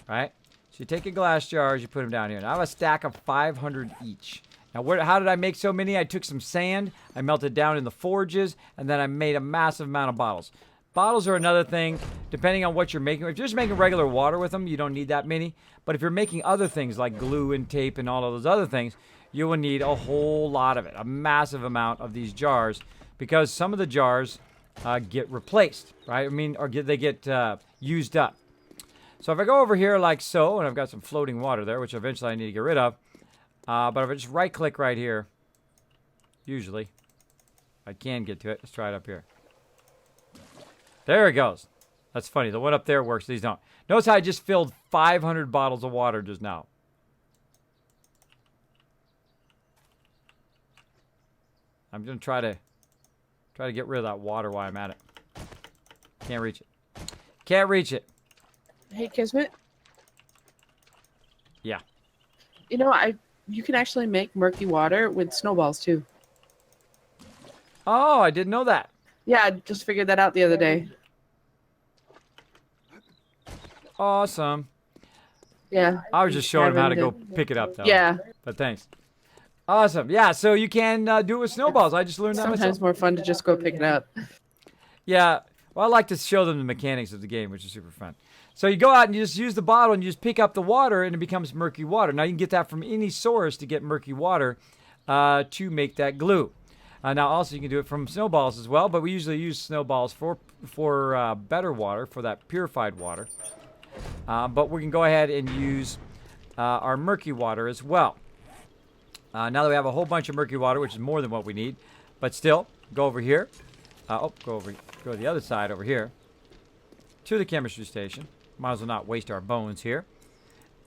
right? So you take your glass jars, you put them down here. Now I have a stack of 500 each. Now how did I make so many? I took some sand, I melted down in the forges, and then I made a massive amount of bottles. Bottles are another thing, depending on what you're making. If you're just making regular water with them, you don't need that many. But if you're making other things like glue and tape and all of those other things, you will need a whole lot of it, a massive amount of these jars, because some of the jars get replaced, right? I mean, or they get used up. So if I go over here like so, and I've got some floating water there, which eventually I need to get rid of, but if I just right-click right here, usually, I can get to it. Let's try it up here. There it goes. That's funny. The one up there works. These don't. Notice how I just filled 500 bottles of water just now. I'm going to try to get rid of that water while I'm at it. Can't reach it. Can't reach it. Hey, Kismet. Yeah. You know, you can actually make murky water with snowballs too. Oh, I didn't know that. Yeah, I just figured that out the other day. Awesome. Yeah. I was just showing him how to go pick it up, though. Yeah. But thanks. Awesome. Yeah, so you can do it with snowballs. I just learned that Sometimes myself. more fun to just go pick it up. Yeah. Well, I like to show them the mechanics of the game, which is super fun. So you go out and you just use the bottle and you just pick up the water and it becomes murky water. Now you can get that from any source to get murky water to make that glue. Now also you can do it from snowballs as well, but we usually use snowballs for better water, for that purified water. But we can go ahead and use our murky water as well. Now that we have a whole bunch of murky water, which is more than what we need, but still, go over here. Go to the other side over here to the chemistry station. Might as well not waste our bones here.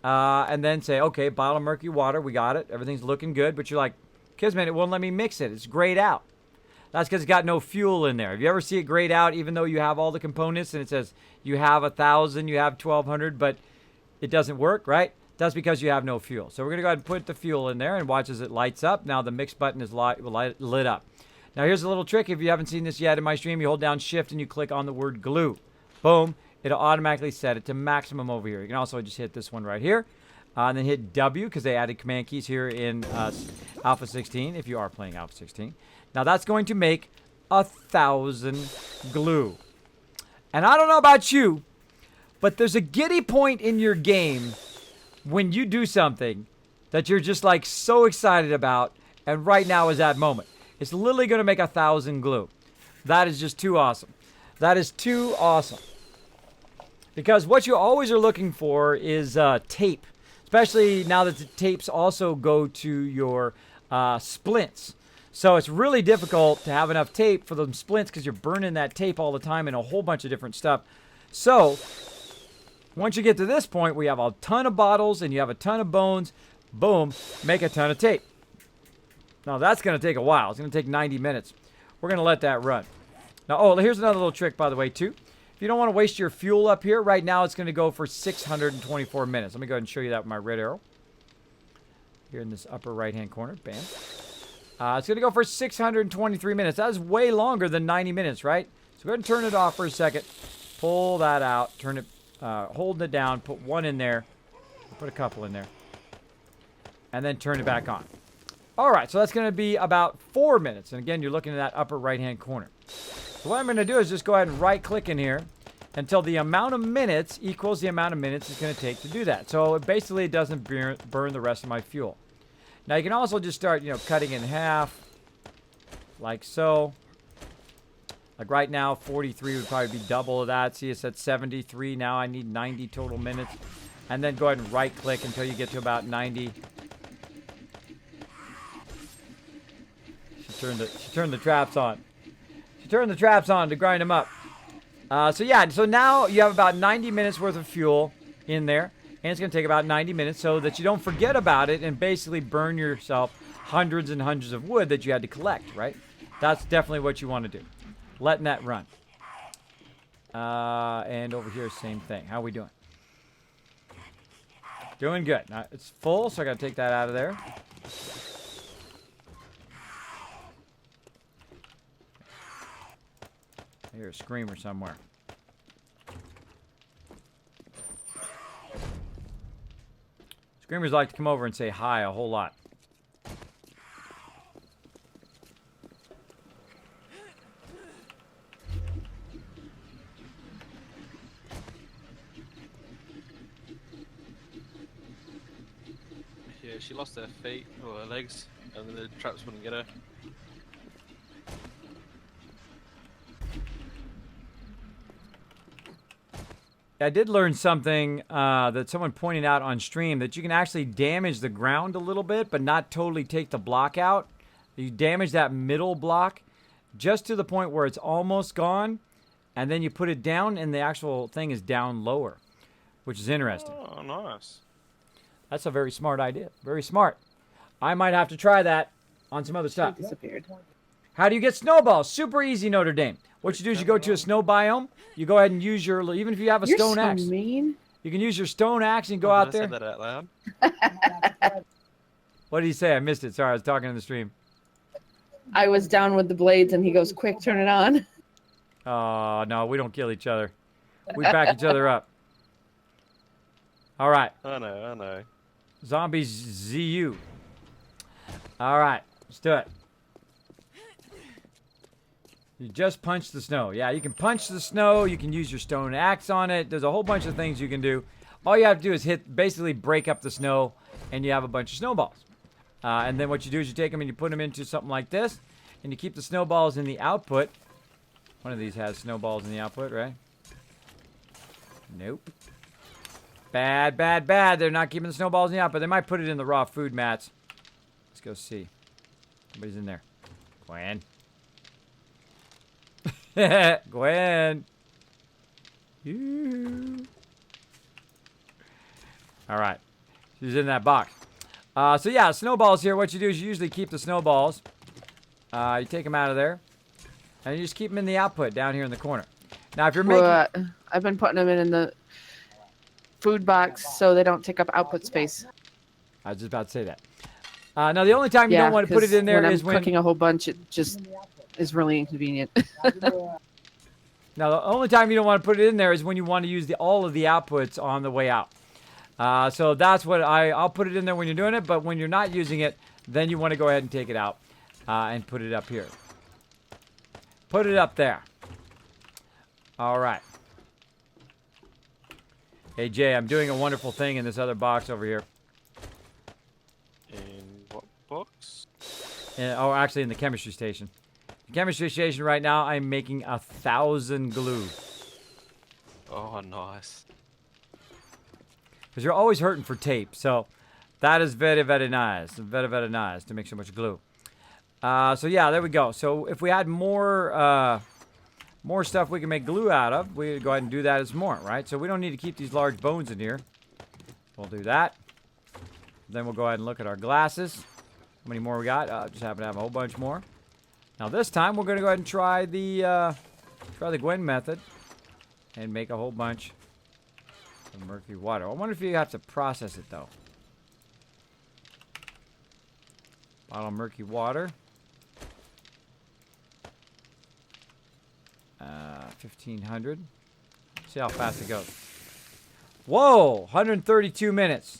And then say, okay, bottle of murky water, we got it. Everything's looking good, but you're like, Kismet, it won't let me mix it. It's grayed out. That's because it's got no fuel in there. If you ever see it grayed out, even though you have all the components and it says you have 1,000, you have 1,200, but it doesn't work, right? That's because you have no fuel. So we're going to go ahead and put the fuel in there and watch as it lights up. Now the mix button is lit up. Now here's a little trick. If you haven't seen this yet in my stream, you hold down shift and you click on the word glue. Boom. It'll automatically set it to maximum over here. You can also just hit this one right here. And then hit W because they added command keys here in Alpha 16 if you are playing Alpha 16. Now that's going to make 1,000 glue. And I don't know about you, but there's a giddy point in your game when you do something that you're just like so excited about, and right now is that moment. It's literally going to make 1,000 glue. That is just too awesome. That is too awesome. Because what you always are looking for is tape. Especially now that the tapes also go to your splints. So it's really difficult to have enough tape for the splints because you're burning that tape all the time and a whole bunch of different stuff. So once you get to this point where you have a ton of bottles and you have a ton of bones, boom, make a ton of tape. Now that's going to take a while. It's going to take 90 minutes. We're going to let that run. Now, here's another little trick, by the way, too. If you don't want to waste your fuel up here, right now it's going to go for 624 minutes. Let me go ahead and show you that with my red arrow. Here in this upper right-hand corner. Bam. It's going to go for 623 minutes. That is way longer than 90 minutes, right? So go ahead and turn it off for a second. Pull that out. Turn it, holding it down. Put one in there. Put a couple in there. And then turn it back on. All right, so that's going to be about 4 minutes. And again, you're looking at that upper right-hand corner. So what I'm going to do is just go ahead and right-click in here. until the amount of minutes equals the amount of minutes it's going to take to do that. So it basically doesn't burn the rest of my fuel. Now you can also just start, cutting in half, like so. Like right now, 43 would probably be double of that. See, it's at 73 now. I need 90 total minutes. And then go ahead and right-click until you get to about 90. She turned the traps on. She turned the traps on to grind them up. So now you have about 90 minutes worth of fuel in there. And it's going to take about 90 minutes so that you don't forget about it and basically burn yourself hundreds and hundreds of wood that you had to collect, right? That's definitely what you want to do. Letting that run. And over here, same thing. How are we doing? Doing good. Now, it's full, so I got to take that out of there. I hear a screamer somewhere. Screamers like to come over and say hi a whole lot. Yeah, she lost her feet or her legs, and the traps wouldn't get her. I did learn something that someone pointed out on stream, that you can actually damage the ground a little bit, but not totally take the block out. You damage that middle block just to the point where it's almost gone, and then you put it down, and the actual thing is down lower, which is interesting. Oh, nice. That's a very smart idea. Very smart. I might have to try that on some other stuff. Disappeared. How do you get snowballs? Super easy, Notre Dame. What you do is you go to a sno biome. You go ahead and use your, even if you have a You're stone so axe. mean. You can use your stone axe and go out Did I there. say that out loud? What did he say? I missed it. Sorry, I was talking in the stream. I was down with the blades, and he goes, "Quick, turn it on." Oh, no, we don't kill each other. We back each other up. All right. I know. Zombies ZU. All right. Let's do it. You just punch the snow. Yeah, you can punch the snow. You can use your stone axe on it. There's a whole bunch of things you can do. All you have to do is basically break up the snow, and you have a bunch of snowballs. And then what you do is you take them and you put them into something like this, and you keep the snowballs in the output. One of these has snowballs in the output, right? Nope. Bad. They're not keeping the snowballs in the output. They might put it in the raw food mats. Let's go see. Somebody's in there. Gwen. Gwen. All right. She's in that box. So yeah, snowballs here. What you do is you usually keep the snowballs. You take them out of there. And you just keep them in the output down here in the corner. Now, if you're making... I've been putting them in the food box so they don't take up output space. I was just about to say that. Now, the only time you don't want to put it in there is when... cooking a whole bunch, it just is really inconvenient. Now, the only time you don't want to put it in there is when you want to use all of the outputs on the way out. So that's what I'll put it in there when you're doing it, but when you're not using it, then you want to go ahead and take it out and put it up here. Put it up there. All right. Hey, Jay, I'm doing a wonderful thing in this other box over here. In what box? Actually, in the chemistry station. The chemistry station right now, I'm making 1,000 glue. Oh, nice. Because you're always hurting for tape. So that is very, very nice. Very, very nice to make so much glue. So yeah, there we go. So if we had more stuff we can make glue out of, we'd go ahead and do that as more, right? So we don't need to keep these large bones in here. We'll do that. Then we'll go ahead and look at our glasses. How many more we got? Just happen to have a whole bunch more. Now this time we're going to go ahead and try the Gwen method and make a whole bunch of murky water. I wonder if you have to process it though. Bottle of murky water. 1,500. See how fast it goes. Whoa! 132 minutes.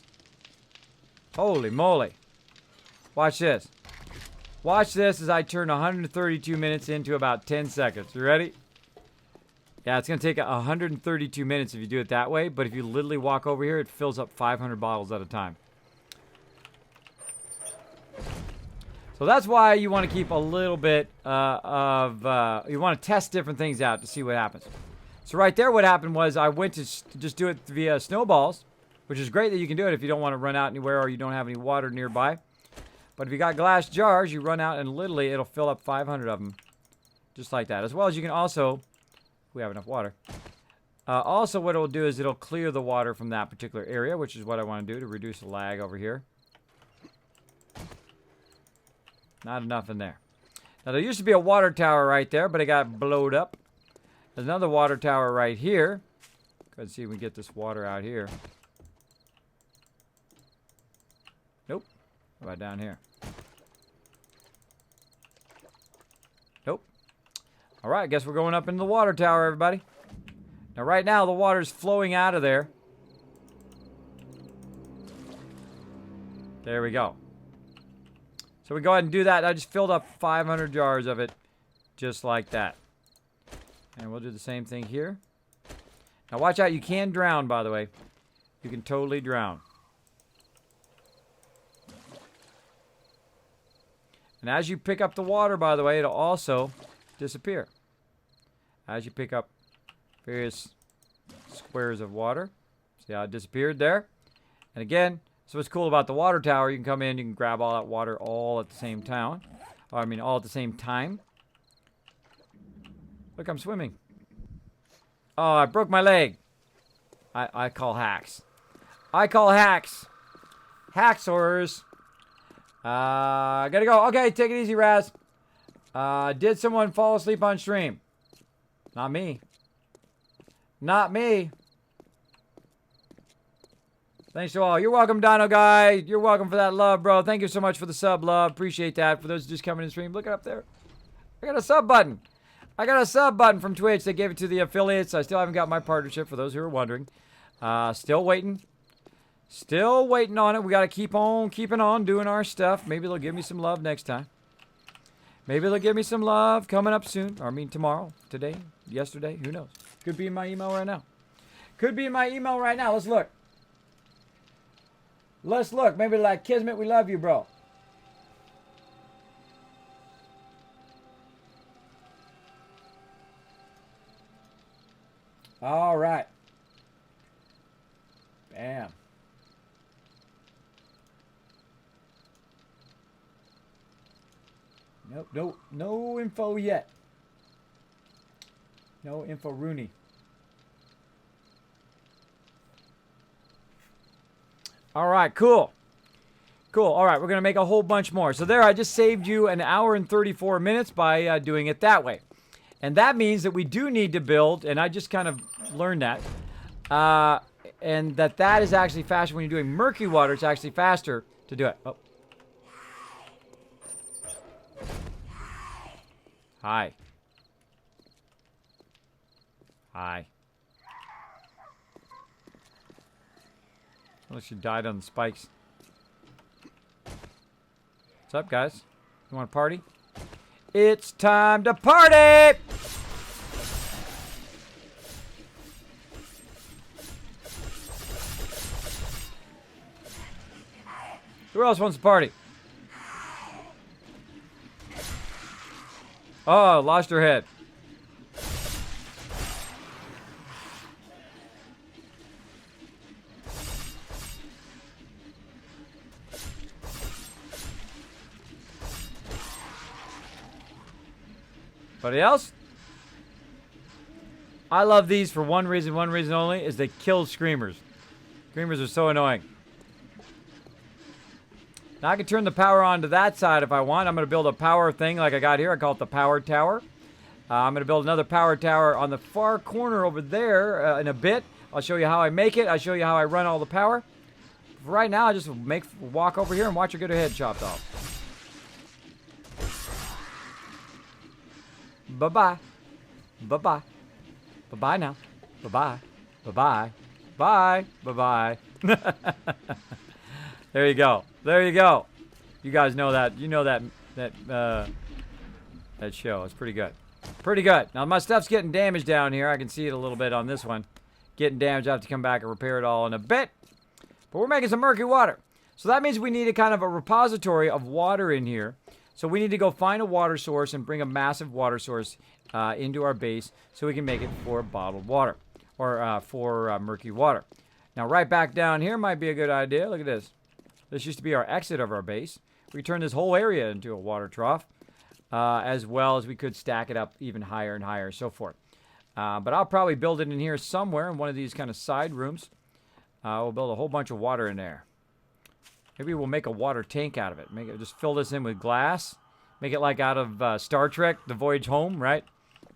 Holy moly. Watch this. Watch this as I turn 132 minutes into about 10 seconds. You ready? Yeah, it's going to take 132 minutes if you do it that way, but if you literally walk over here, it fills up 500 bottles at a time. So that's why you want to keep a little bit you want to test different things out to see what happens. So right there, what happened was I went to just do it via snowballs, which is great that you can do it if you don't want to run out anywhere or you don't have any water nearby. But if you got glass jars, you run out and literally it'll fill up 500 of them. Just like that. As well as you can also, if we have enough water. Also what it'll do is it'll clear the water from that particular area, which is what I want to do to reduce the lag over here. Not enough in there. Now there used to be a water tower right there, but it got blowed up. There's another water tower right here. Go ahead and see if we can get this water out here. Nope. How about down here? Nope. All right, I guess we're going up into the water tower, everybody. Now right now the water's flowing out of there. There we go. So we go ahead and do that. I just filled up 500 jars of it just like that. And we'll do the same thing here. Now watch out, you can drown, by the way. You can totally drown. And as you pick up the water, by the way, it'll also disappear. As you pick up various squares of water. See how it disappeared there? And again, so what's cool about the water tower, you can come in, you can grab all that water all at the same time. Or, I mean, all at the same time. Look, I'm swimming. Oh, I broke my leg. I call hacks. I call hacks. Hacksaws. Gotta go. Okay, take it easy, Raz. Did someone fall asleep on stream? Not me. Not me. Thanks to all. You're welcome, Dino Guy. You're welcome for that love, bro. Thank you so much for the sub, love. Appreciate that. For those just coming in stream, look it up there. I got a sub button. I got a sub button from Twitch. They gave it to the affiliates. I still haven't got my partnership, for those who are wondering. Still waiting. Still waiting on it. We got to keep on keeping on doing our stuff. Maybe they'll give me some love next time. Maybe they'll give me some love coming up soon. Or I mean tomorrow, today, yesterday. Who knows? Could be in my email right now. Could be in my email right now. Let's look. Let's look. Maybe like Kismet, we love you, bro. All right. Bam. Nope, no info yet. No info, Rooney. All right, cool. Cool. All right, we're going to make a whole bunch more. So there, I just saved you an hour and 34 minutes by doing it that way. And that means that we do need to build, and I just kind of learned that, and that is actually faster when you're doing murky water. It's actually faster to do it. Oh. Hi. Hi. Unless you died on the spikes. What's up, guys? You want to party? It's time to party! Who else wants to party? Oh, lost her head. Anybody else? I love these for one reason only, is they kill screamers. Screamers are so annoying. Now I can turn the power on to that side if I want. I'm going to build a power thing like I got here. I call it the power tower. I'm going to build another power tower on the far corner over there in a bit. I'll show you how I make it. I'll show you how I run all the power. For right now, I just walk over here and watch her get her head chopped off. Bye-bye. Bye-bye. Bye-bye now. Bye-bye. Bye-bye. Bye. Bye-bye. There you go. There you go. You guys know that. You know that show. It's pretty good. Pretty good. Now, my stuff's getting damaged down here. I can see it a little bit on this one. Getting damaged. I have to come back and repair it all in a bit. But we're making some murky water. So that means we need a kind of a repository of water in here. So we need to go find a water source and bring a massive water source into our base so we can make it for bottled water or for murky water. Now, right back down here might be a good idea. Look at this. This used to be our exit of our base. We turned this whole area into a water trough, as well as we could stack it up even higher and higher, so forth. But I'll probably build it in here somewhere in one of these kind of side rooms. We'll build a whole bunch of water in there. Maybe we'll make a water tank out of it. Just fill this in with glass. Make it like out of Star Trek, The Voyage Home, right?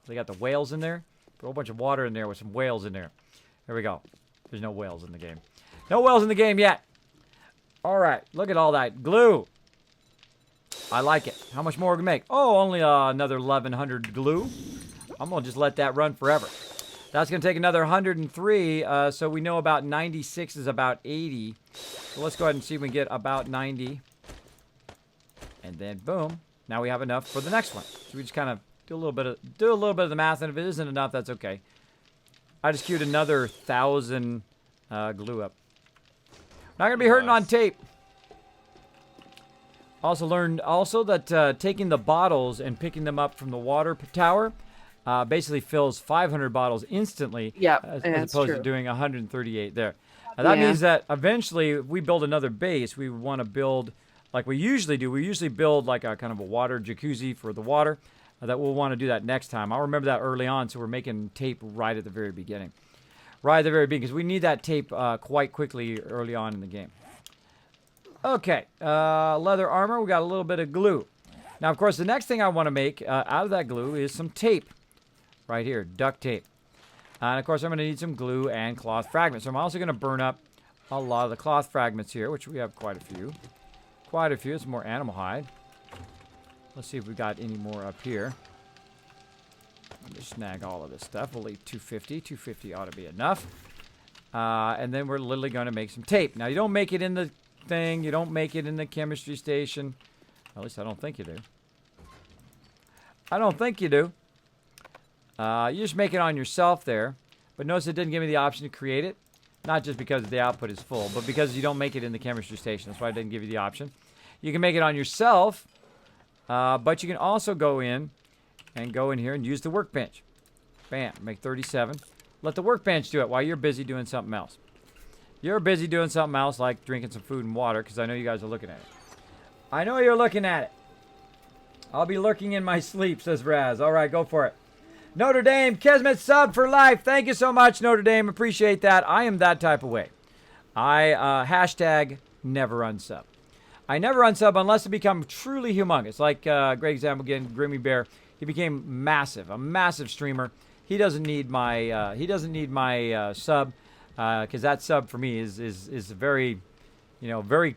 They got the whales in there. Put a whole bunch of water in there with some whales in there. There we go. There's no whales in the game. No whales in the game yet. All right. Look at all that glue. I like it. How much more we can make? Oh, only another 1,100 glue. I'm going to just let that run forever. That's going to take another 103. So we know about 96 is about 80. So let's go ahead and see if we can get about 90. And then boom. Now we have enough for the next one. So we just kind of do a little bit of the math, and if it isn't enough, that's okay. I just queued another 1,000 glue up. Not gonna be hurting on tape. Also learned that taking the bottles and picking them up from the water tower basically fills 500 bottles instantly. Yeah, as opposed to doing 138 there. That means that eventually, if we build another base, we want to build like we usually do. We usually build like a kind of a water jacuzzi for the water. That we'll want to do that next time. I'll remember that early on, so we're making tape right at the very beginning. Right at the very beginning, because we need that tape quite quickly early on in the game. Okay, leather armor. We got a little bit of glue. Now, of course, the next thing I want to make out of that glue is some tape. Right here, duct tape. And, of course, I'm going to need some glue and cloth fragments. So I'm also going to burn up a lot of the cloth fragments here, which we have quite a few. Quite a few. It's more animal hide. Let's see if we got any more up here. Let me snag all of this stuff. We'll leave 250. 250 ought to be enough. And then we're literally going to make some tape. Now, you don't make it in the thing. You don't make it in the chemistry station. At least I don't think you do. I don't think you do. You just make it on yourself there. But notice it didn't give me the option to create it. Not just because the output is full, but because you don't make it in the chemistry station. That's why I didn't give you the option. You can make it on yourself. But you can also go in here and use the workbench. Bam, make 37. Let the workbench do it while you're busy doing something else. You're busy doing something else like drinking some food and water, because I know you guys are looking at it. I know you're looking at it. I'll be lurking in my sleep, says Raz. All right, go for it. Notre Dame, Kismet sub for life. Thank you so much, Notre Dame. Appreciate that. I am that type of way. I hashtag never unsub. I never unsub unless it becomes truly humongous. Like great example again, Grimmy Bear. He became massive, a massive streamer. He doesn't need my sub because that sub for me is very, very.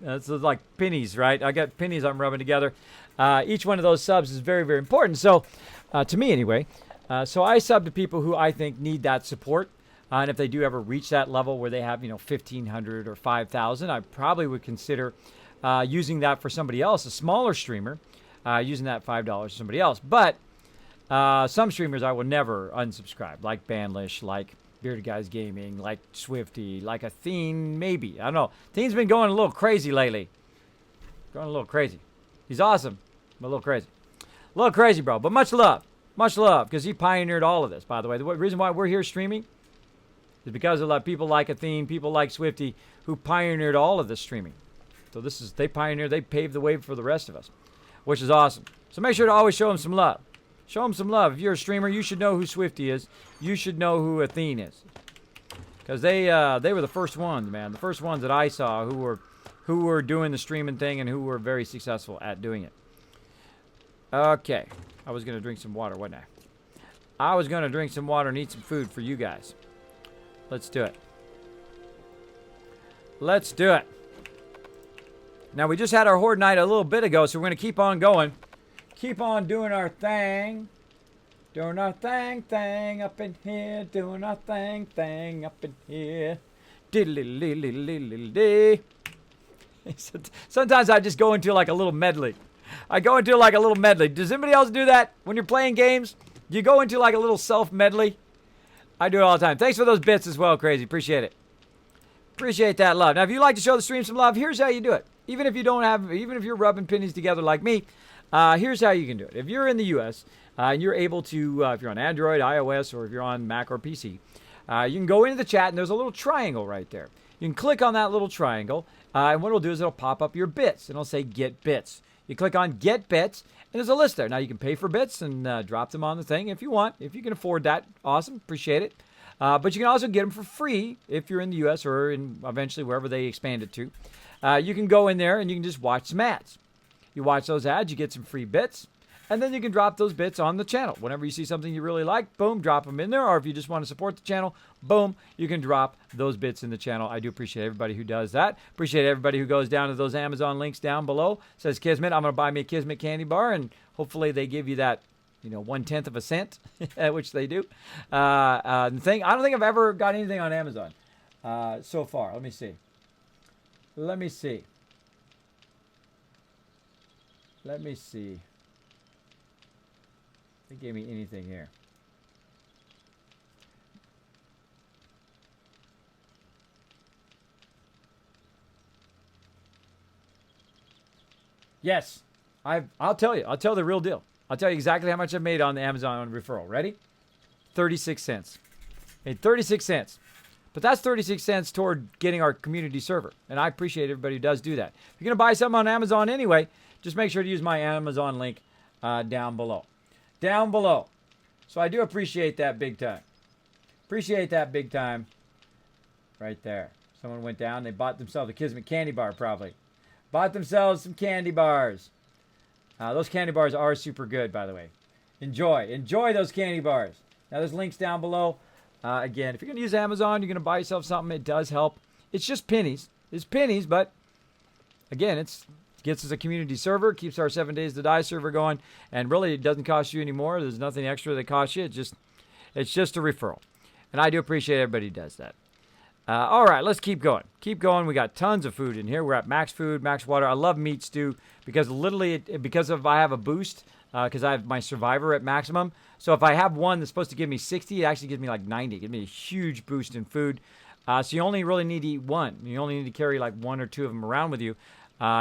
It's like pennies, right? I got pennies I'm rubbing together. Each one of those subs is very, very important. So, to me anyway. So I sub to people who I think need that support. And if they do ever reach that level where they have, 1,500 or 5,000, I probably would consider using that for somebody else, a smaller streamer, using that $5 for somebody else. But some streamers I will never unsubscribe, like Banlish, like Bearded Guys Gaming, like Swifty, like Athene, maybe. I don't know. Athene's been going a little crazy lately. Going a little crazy. He's awesome, but a little crazy. A little crazy, bro, but much love. Much love, because he pioneered all of this, by the way. The reason why we're here streaming is because of people like Athene, people like Swifty, who pioneered all of this streaming. So they pioneered, they paved the way for the rest of us, which is awesome. So make sure to always show them some love. Show them some love. If you're a streamer, you should know who Swifty is. You should know who Athene is. Because they were the first ones, man. The first ones that I saw who were doing the streaming thing and who were very successful at doing it. Okay. I was going to drink some water, wasn't I? I was going to drink some water and eat some food for you guys. Let's do it. Let's do it. Now, we just had our Horde night a little bit ago, so we're going to keep on going. Keep on doing our thing. Doing our thing up in here. Doing our thing up in here. Diddly-lee-lee-lee-lee-lee. Sometimes I just go into like a little medley. I go into like a little medley. Does anybody else do that when you're playing games? You go into like a little self medley? I do it all the time. Thanks for those bits as well, Crazy. Appreciate it. Appreciate that love. Now, if you'd like to show the stream some love, here's how you do it. Even if you're rubbing pennies together like me, here's how you can do it. If you're in the U.S. And you're able to, if you're on Android, iOS, or if you're on Mac or PC, you can go into the chat and there's a little triangle right there. You can click on that little triangle, and what it'll do is it'll pop up your bits, and it'll say Get Bits. You click on Get Bits, and there's a list there. Now, you can pay for bits and drop them on the thing if you want. If you can afford that, awesome. Appreciate it. But you can also get them for free if you're in the U.S. or in eventually wherever they expand it to. You can go in there and you can just watch some ads. You watch those ads, you get some free bits, and then you can drop those bits on the channel. Whenever you see something you really like, boom, drop them in there. Or if you just want to support the channel, boom, you can drop those bits in the channel. I do appreciate everybody who does that. Appreciate everybody who goes down to those Amazon links down below. Says Kismet, I'm going to buy me a Kismet candy bar, and hopefully they give you that, 1/10 of a cent, which they do. I don't think I've ever got anything on Amazon so far. Let me see. They gave me anything here. Yes, I'll tell you. I'll tell the real deal. I'll tell you exactly how much I've made on the Amazon referral. Ready? 36 cents. Made 36 cents. But that's 36 cents toward getting our community server. And I appreciate everybody who does do that. If you're going to buy something on Amazon anyway, just make sure to use my Amazon link down below. Down below. So I do appreciate that big time. Appreciate that big time. Right there. Someone went down. They bought themselves a Kismet candy bar probably. Bought themselves some candy bars. Those candy bars are super good, by the way. Enjoy those candy bars. Now, there's links down below. Again, if you're going to use Amazon, you're going to buy yourself something. It does help. It's just pennies. It's pennies, but again, it gets us a community server, keeps our 7 Days to Die server going, and really, it doesn't cost you anymore. There's nothing extra that costs you. It's just a referral, and I do appreciate everybody who does that. All right, let's keep going. Keep going. We got tons of food in here. We're at max food, max water. I love meat stew because literally, I have a boost because I have my survivor at maximum. So if I have one that's supposed to give me 60, it actually gives me like 90. It gives me a huge boost in food. So you only really need to eat one. You only need to carry like one or two of them around with you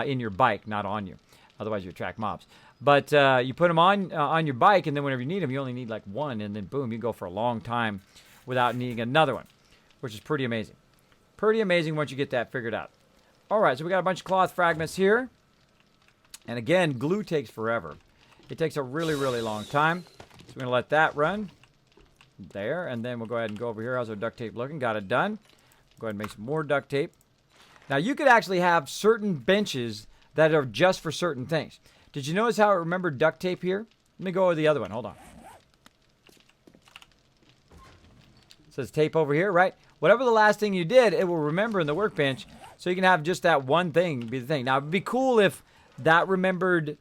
in your bike, not on you. Otherwise, you attract mobs. But you put them on your bike, and then whenever you need them, you only need like one, and then boom, you can go for a long time without needing another one, which is pretty amazing. Pretty amazing once you get that figured out. All right, so we got a bunch of cloth fragments here. And again, glue takes forever. It takes a really, really long time. So we're going to let that run there. And then we'll go ahead and go over here. How's our duct tape looking? Got it done. Go ahead and make some more duct tape. Now, you could actually have certain benches that are just for certain things. Did you notice how it remembered duct tape here? Let me go over the other one. Hold on. It says tape over here, right? Whatever the last thing you did, it will remember in the workbench, so you can have just that one thing be the thing. Now, it would be cool if that remembered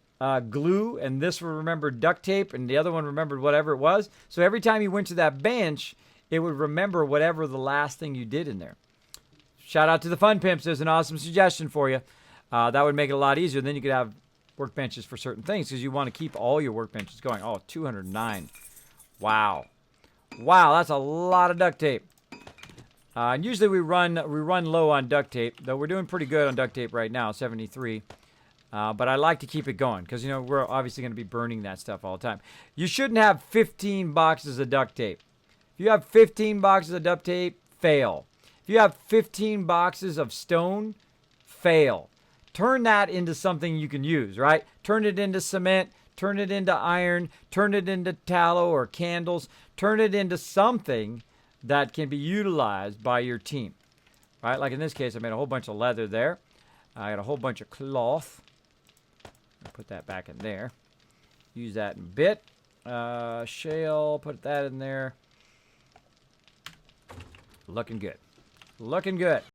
glue, and this remembered duct tape, and the other one remembered whatever it was. So every time you went to that bench, it would remember whatever the last thing you did in there. Shout out to the Fun Pimps. There's an awesome suggestion for you. That would make it a lot easier. Then you could have workbenches for certain things because you want to keep all your workbenches going. Oh, 209. Wow. Wow, that's a lot of duct tape. And usually we run low on duct tape, though we're doing pretty good on duct tape right now, 73. But I like to keep it going because, we're obviously going to be burning that stuff all the time. You shouldn't have 15 boxes of duct tape. If you have 15 boxes of duct tape, fail. If you have 15 boxes of stone, fail. Turn that into something you can use, right? Turn it into cement, turn it into iron, turn it into tallow or candles, turn it into something that can be utilized by your team, right? Like in this case, I made a whole bunch of leather there. I got a whole bunch of cloth. I'll put that back in there. Use that in a bit. Shale, put that in there. Looking good. Looking good.